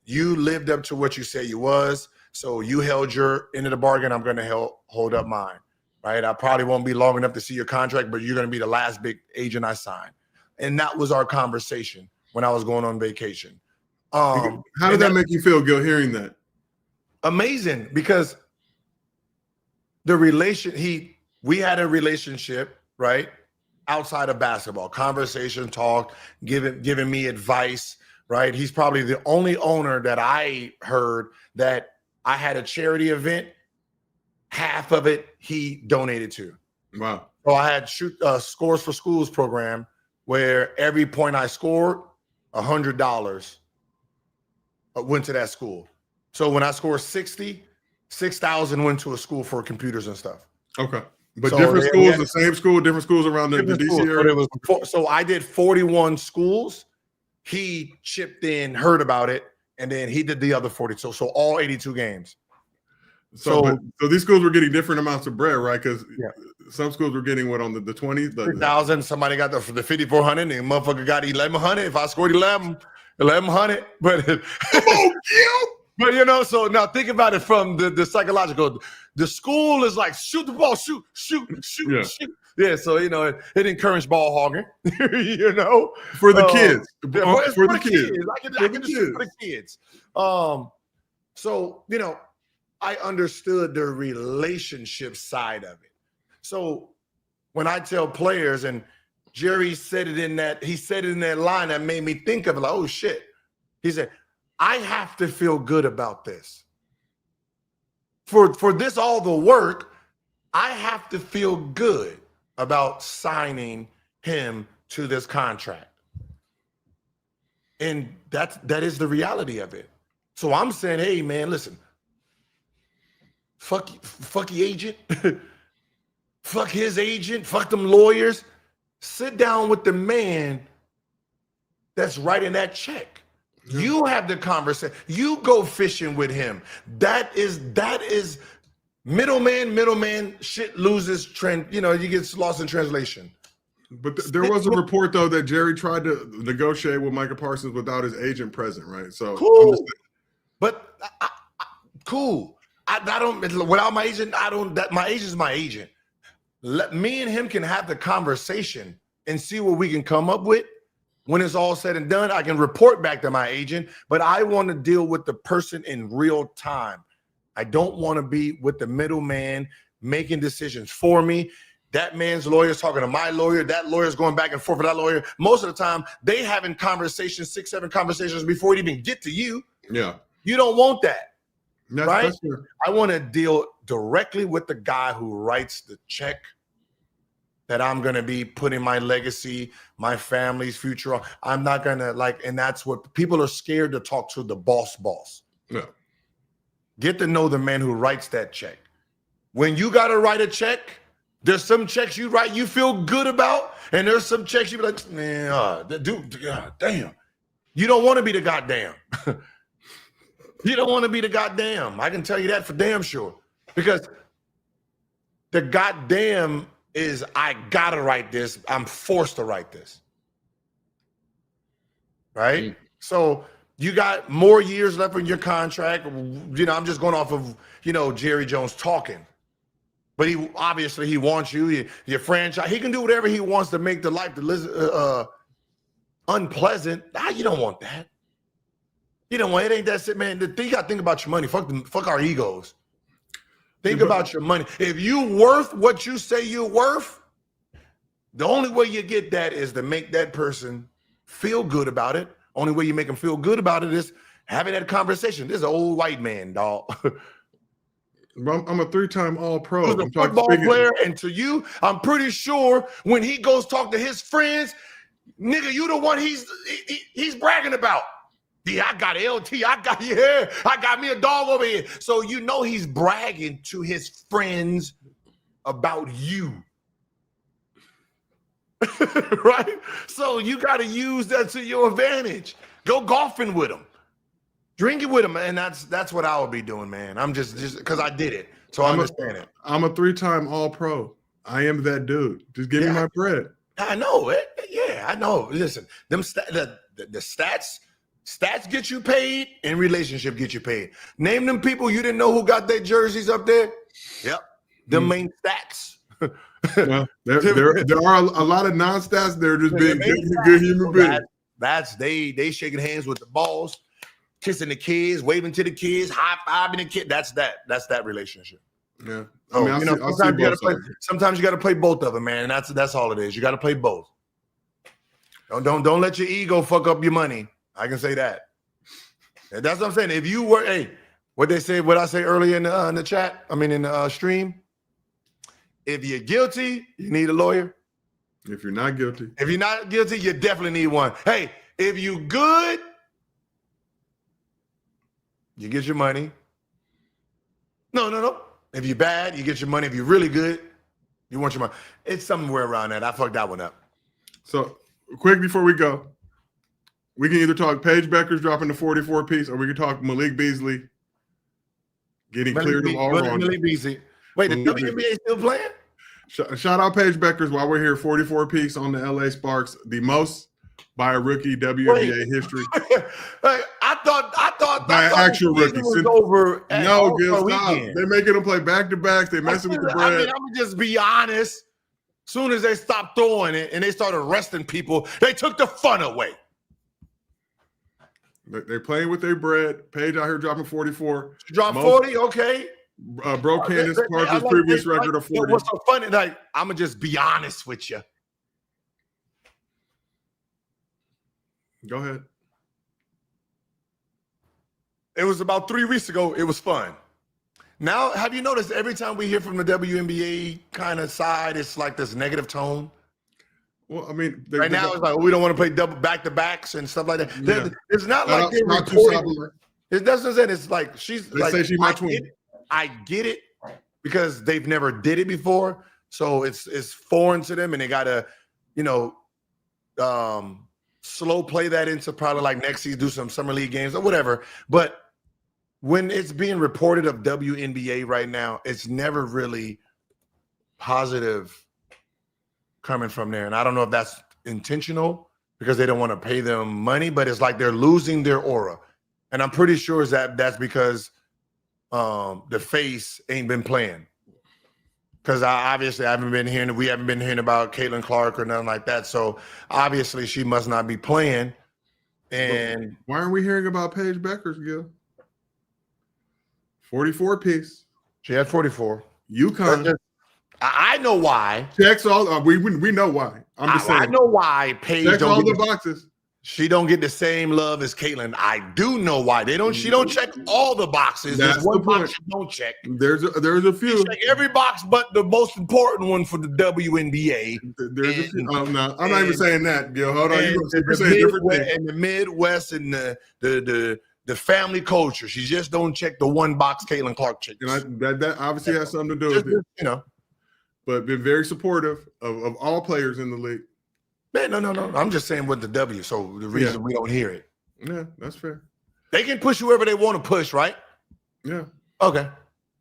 you lived up to what you said you was, so you held your end of the bargain. I'm going to hold up mine, right? I probably won't be long enough to see your contract, but you're going to be the last big agent I sign. And that was our conversation when I was going on vacation. How did that make you feel, Gil, hearing that? Amazing, because we had a relationship, right, outside of basketball, conversation, talk, giving me advice, right? He's probably the only owner that I heard that I had a charity event, half of it he donated to. Wow. So I had Scores for Schools program where every point I scored, $100 went to that school. So when I scored 60, 6,000 went to a school for computers and stuff. Okay. But so different schools, the same school, different schools around the DC area? So I did 41 schools. He chipped in, heard about it, and then he did the other 40. So all 82 games. So these schools were getting different amounts of bread, right? Because some schools were getting what on the 20s? 3,000. Somebody got the 5,400, and the motherfucker got 1,100. If I scored 1,100. But come on, Gil. But you know, so now think about it from the psychological. The school is like shoot the ball, shoot. Yeah, so you know it encouraged ball hogging. You know, for the kids, for the kids. I can just shoot for the kids. So you know, I understood the relationship side of it. So when I tell players, and Jerry said it in that line that made me think of it, like, oh shit. He said, I have to feel good about this. For this all the work, I have to feel good about signing him to this contract. And that is the reality of it. So I'm saying, hey man, listen, fuck your agent, fuck his agent, fuck them lawyers. Sit down with the man that's writing that check. You have the conversation. You go fishing with him. That is middleman shit loses trend. You know, you get lost in translation. But there was a report though that Jerry tried to negotiate with Micah Parsons without his agent present, right? So cool. But cool. I don't without my agent. My agent's my agent. Let me and him can have the conversation and see what we can come up with. When it's all said and done, I can report back to my agent, but I want to deal with the person in real time. I don't want to be with the middleman making decisions for me. That man's lawyer is talking to my lawyer. That lawyer is going back and forth with that lawyer. Most of the time, they having conversations, 6-7 conversations before it even get to you. Yeah. You don't want that, right? That's true. I want to deal directly with the guy who writes the check that I'm going to be putting my legacy, my family's future on. I'm not going to and that's what people are scared to talk to the boss. Yeah. Get to know the man who writes that check. When you got to write a check, there's some checks you write you feel good about, and there's some checks you be like, man, dude, God damn. You don't want to be the goddamn. You don't want to be the goddamn. I can tell you that for damn sure. Because the goddamn is I gotta write this. I'm forced to write this. Right? So you got more years left in your contract. You know, I'm just going off of, Jerry Jones talking. But he obviously wants you, your franchise. He can do whatever he wants to make the life unpleasant. You don't want that. You don't want it. Ain't that shit, man. You got to think about your money. Fuck our egos. Think about your money. If you worth what you say you're worth, the only way you get that is to make that person feel good about it. Only way you make them feel good about it is having that conversation. This is an old white man, dog. I'm a 3-time All-Pro. He's a football player, and to you, I'm pretty sure when he goes talk to his friends, nigga, you the one he's bragging about. Yeah, I got LT. I got me a dog over here. So he's bragging to his friends about you. Right? So you got to use that to your advantage. Go golfing with him. Drinking with him. And that's what I would be doing, man. I'm just because I did it. So I understand it. I'm a 3-time All-Pro. I am that dude. Just give me my bread. I know it. Yeah, I know. Listen, them the stats get you paid and relationship get you paid. Name them people you didn't know who got their jerseys up there. Yep. The main stats. Well, there are a lot of non-stats. They're just being good human beings. That's they shaking hands with the balls, kissing the kids, waving to the kids, high-fiving the kid. That's that relationship. Yeah. Sometimes you got to play both of them, man. And that's all it is. You got to play both. Don't let your ego fuck up your money. I can say that. And that's what I'm saying. If you were, what I say earlier in the chat, in the stream, if you're guilty, you need a lawyer. If you're not guilty. If you're not guilty, you definitely need one. Hey, if you good, you get your money. No. If you're bad, you get your money. If you're really good, you want your money. It's somewhere around that. I fucked that one up. So, quick before we go, we can either talk Paige Beckers dropping the 44 piece, or we can talk Malik Beasley getting cleared of all wrong. Malik Beasley. Wait, the WNBA still playing? Shout out Paige Beckers while we're here. 44 piece on the LA Sparks, the most by a rookie WNBA history. I thought by an actual rookie was over. No, Gil, stop. They're making them play back to back. They're messing with the bread. I mean, I'm gonna just be honest. Soon as they stopped throwing it and they started arresting people, they took the fun away. They're playing with their bread. Paige out here dropping 44. She dropped 40, okay. Broke Candace Parker's previous record of 40. What's so funny? Like, I'm gonna just be honest with you. Go ahead. It was about 3 weeks ago. It was fun. Now, have you noticed every time we hear from the WNBA kind of side, it's like this negative tone? Well, I mean, right now it's like, we don't want to play double back-to-backs and stuff like that. Yeah. It's not like they're reporting. It doesn't say it's like she's they like, say she my twin. I get it because they've never did it before, so it's foreign to them, and they gotta, slow play that into probably like next season, do some summer league games or whatever. But when it's being reported of WNBA right now, it's never really positive coming from there. And I don't know if that's intentional because they don't want to pay them money, but it's like they're losing their aura. And I'm pretty sure that's because the face ain't been playing. Because obviously we haven't been hearing about Caitlin Clark or nothing like that. So obviously she must not be playing. And why aren't we hearing about Paige Beckers, Gil? 44 piece. She had 44. UConn. I know why. Checks all. We know why. I'm just saying. I know why Paige checks all the boxes. She don't get the same love as Caitlin. I do know why. She don't check all the boxes. That's There's one the point. box she don't check. There's a few. She check every box but the most important one for the WNBA. There's a few. No, I'm not even saying that, Gil. Hold on. You're saying different things. And the Midwest and the family culture. She just don't check the one box Caitlin Clark checks. That obviously has something to do with it. But been very supportive of all players in the league. Man, no. I'm just saying with the W. So the reason we don't hear it. Yeah, that's fair. They can push whoever they want to push, right? Yeah. Okay.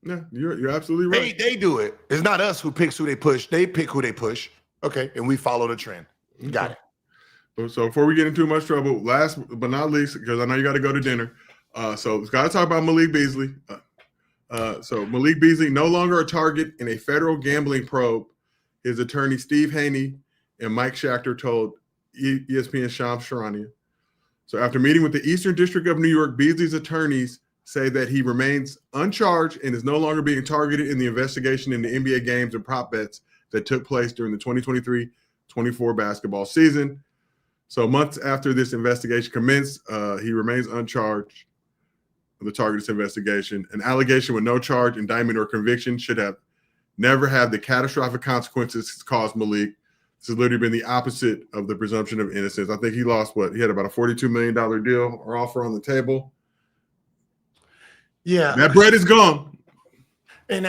Yeah, you're absolutely right. They do it. It's not us who picks who they push. They pick who they push. Okay, and we follow the trend. Got it. So before we get into too much trouble, last but not least, because I know you got to go to dinner. So got to talk about Malik Beasley. So Malik Beasley no longer a target in a federal gambling probe. His attorney Steve Haney and Mike Schachter told ESPN's Shams Charania. So after meeting with the Eastern District of New York, Beasley's attorneys say that he remains uncharged and is no longer being targeted in the investigation into NBA games and prop bets that took place during the 23-24 basketball season. So months after this investigation commenced, he remains uncharged of the target of this investigation. An allegation with no charge, indictment, or conviction should have never had the catastrophic consequences caused Malik. This has literally been the opposite of the presumption of innocence. I think he lost he had about a $42 million deal or offer on the table. Yeah. That bread is gone. And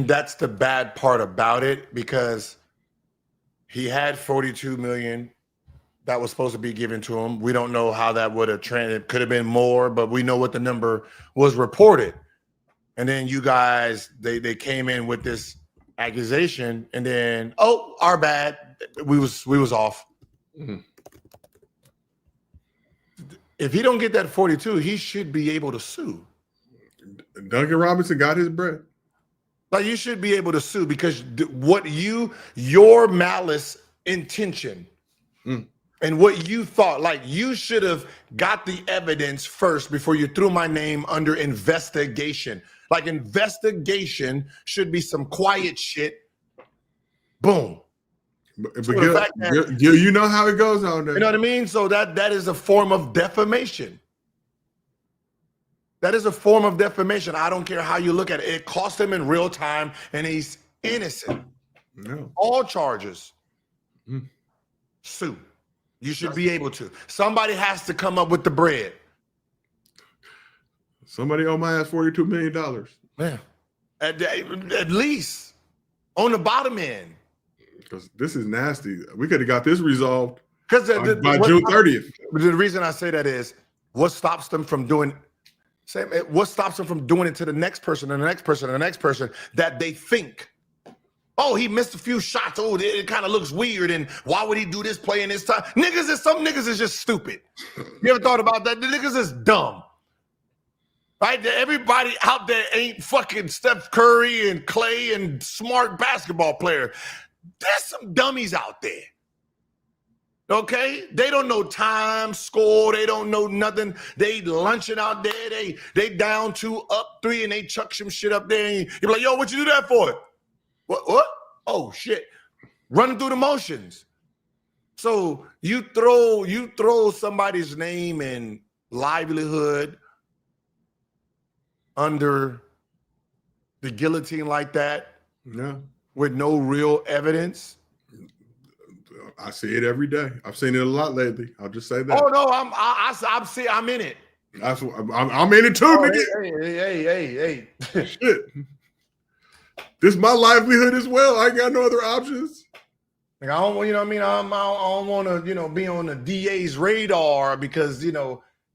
that's the bad part about it, because he had $42 million that was supposed to be given to him. We don't know how that would have trended. It could have been more, but we know what the number was reported. And then you guys, they came in with this accusation, and then, our bad. We was off. Mm-hmm. If he don't get that 42, he should be able to sue. Duncan Robinson got his bread. Like, you should be able to sue because your malice intention and what you thought, like, you should have got the evidence first before you threw my name under investigation. Like, investigation should be some quiet shit. Boom. But you know how it goes on there. You know what I mean? So that is a form of defamation. That is a form of defamation. I don't care how you look at it. It cost him in real time, and he's innocent. No. All charges. Sue. You should be able to. Somebody has to come up with the bread. Somebody owe my ass $42 million. Yeah. At least on the bottom end. Because this is nasty. We could have got this resolved by June 30th. The reason I say that is, what stops them from doing Same. What stops them from doing it to the next person and the next person and the next person that they think, oh, he missed a few shots. Oh, it kind of looks weird. And why would he do this play in this time? Some niggas is just stupid. You ever thought about that? The niggas is dumb. Right? Everybody out there ain't fucking Steph Curry and Clay and smart basketball player. There's some dummies out there. Okay? They don't know time, score. They don't know nothing. They lunching out there. They down 2, up 3, and they chuck some shit up there. And you're like, yo, what you do that for? What? Oh, shit. Running through the motions. So you throw somebody's name and livelihood under the guillotine like that, with no real evidence. I see it every day. I've seen it a lot lately. I'll just say that. Oh no, I'm in it. I'm in it too, nigga. Hey. Shit. This is my livelihood as well. I ain't got no other options. Like I don't, I don't want to, be on the DA's radar because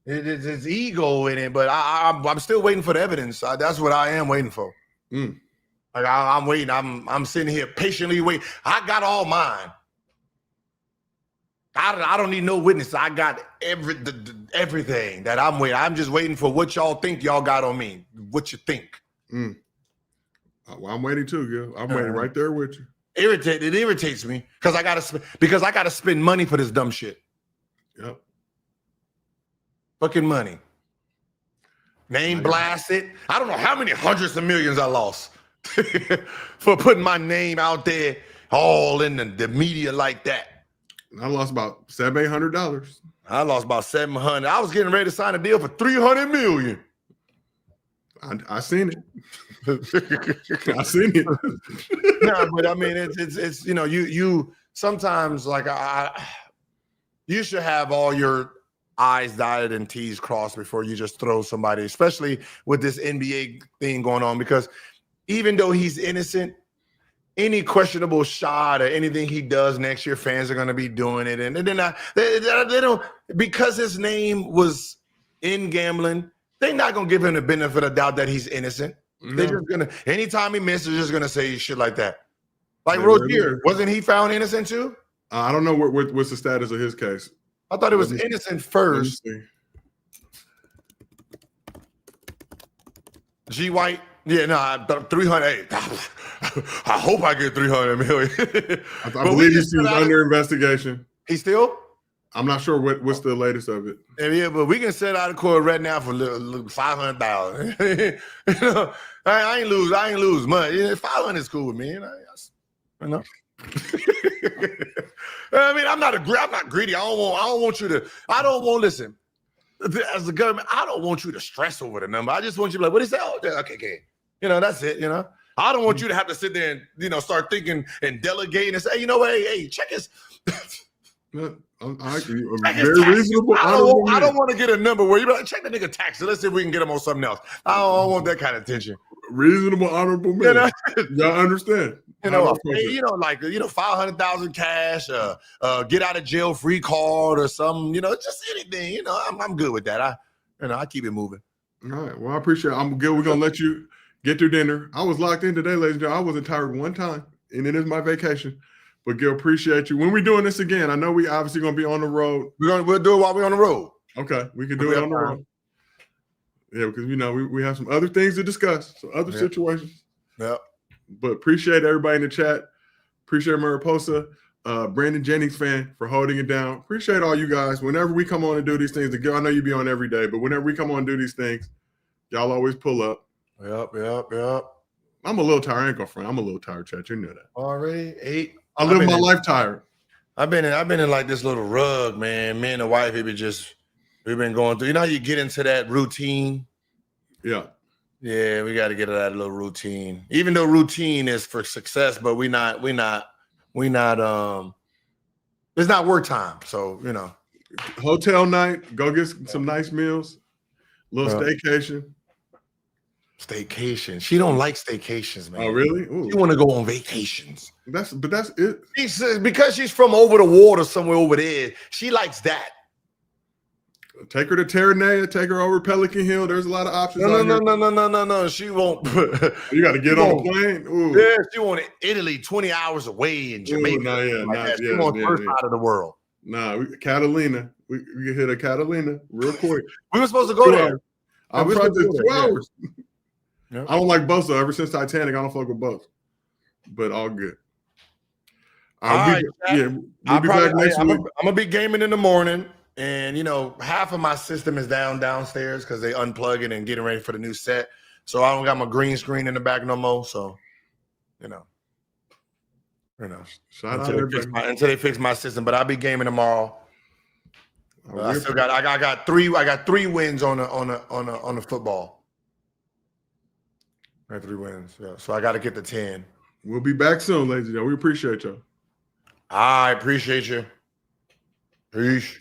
it's ego in it. But I'm still waiting for the evidence. That's what I am waiting for. Like I'm waiting. I'm sitting here patiently waiting. I got all mine. I don't need no witness. I got everything that I'm waiting. I'm just waiting for what y'all think y'all got on me. What you think? Well, I'm waiting too, girl. I'm waiting right there with you. It irritates me because I gotta spend money for this dumb shit. Yep. Fucking money. Name blasted. I don't know how many hundreds of millions I lost for putting my name out there all in the media like that. I lost about $700-800. I lost about $700. I was getting ready to sign a deal for $300 million. I seen it. I seen it. No, but I mean, it's you sometimes like you should have all your I's dotted and T's crossed before you just throw somebody, especially with this NBA thing going on, because even though he's innocent, any questionable shot or anything he does next year, fans are going to be doing it. And then they don't, because his name was in gambling, they're not going to give him the benefit of doubt that he's innocent. No. They're just going to, anytime he misses, they're just going to say shit like that. Like Rozier, wasn't he found innocent too? I don't know what's the status of his case. I thought it was innocent first. G White, 300. I hope I get 300 million. I believe he's under investigation. He still? I'm not sure what's the latest of it. Yeah, but we can set out of court right now for $500,000. I ain't lose money. 500 is cool with me. I know. I mean, I'm not greedy. I don't want you to. Listen. As a government, I don't want you to stress over the number. I just want you to be like, what is that? Oh, okay. That's it. I don't want you to have to sit there and start thinking and delegating and say, you know what, hey, check his. Very reasonable. I don't want to get a number where you be like, check the nigga taxes. Let's see if we can get him on something else. I don't want that kind of attention. Reasonable, honorable man. Y'all understand? Like 500,000 cash, get out of jail free card or something. Just anything. I'm good with that. I keep it moving. All right. Well, I appreciate it. I'm good. We're gonna let you get your dinner. I was locked in today, ladies and gentlemen. I wasn't tired one time, and it is my vacation. But Gil, appreciate you. When we doing this again, I know we obviously gonna be on the road. We'll do it while we're on the road. Okay, we can do it on the road. Yeah, because we have some other things to discuss, some other situations. Yeah. But appreciate everybody in the chat. Appreciate Mariposa, Brandon Jennings fan for holding it down. Appreciate all you guys. Whenever we come on and do these things, I know you be on every day, but whenever we come on and do these things, y'all always pull up. Yep. I'm a little tired. I ain't gonna front. I'm a little tired, chat. You know that. Already 8. I live my life tired. I've been in like this little rug, man. Me and the wife, we've been going through. You get into that routine. Yeah. Yeah, we got to get out of that little routine. Even though routine is for success, but we not it's not work time. So, Hotel night, go get some nice meals, little staycation. Staycation. She don't like staycations, man. Oh, really? Ooh. She want to go on vacations. That's it. She says because she's from over the water somewhere over there, she likes that. Take her to Terranea. Take her over Pelican Hill. There's a lot of options. No. She won't. You got to get on the plane. Ooh. Yeah, she wanted Italy 20 hours away in Jamaica. She wants first side of the world. Nah, Catalina. We can hit a Catalina real quick. We were supposed to go there. I'm trying to 2 hours. Yeah. I don't like boats though. Ever since Titanic, I don't fuck with boats. But all good. We'll be back next week. I'm gonna be gaming in the morning, and half of my system is downstairs because they unplugging and getting ready for the new set. So I don't got my green screen in the back no more. So, Shout until they fix my system. But I'll be gaming tomorrow. I got three wins on the football. I got 3 wins. Yeah. So I got to get to 10. We'll be back soon, ladies and gentlemen. We appreciate y'all. I appreciate you. Peace.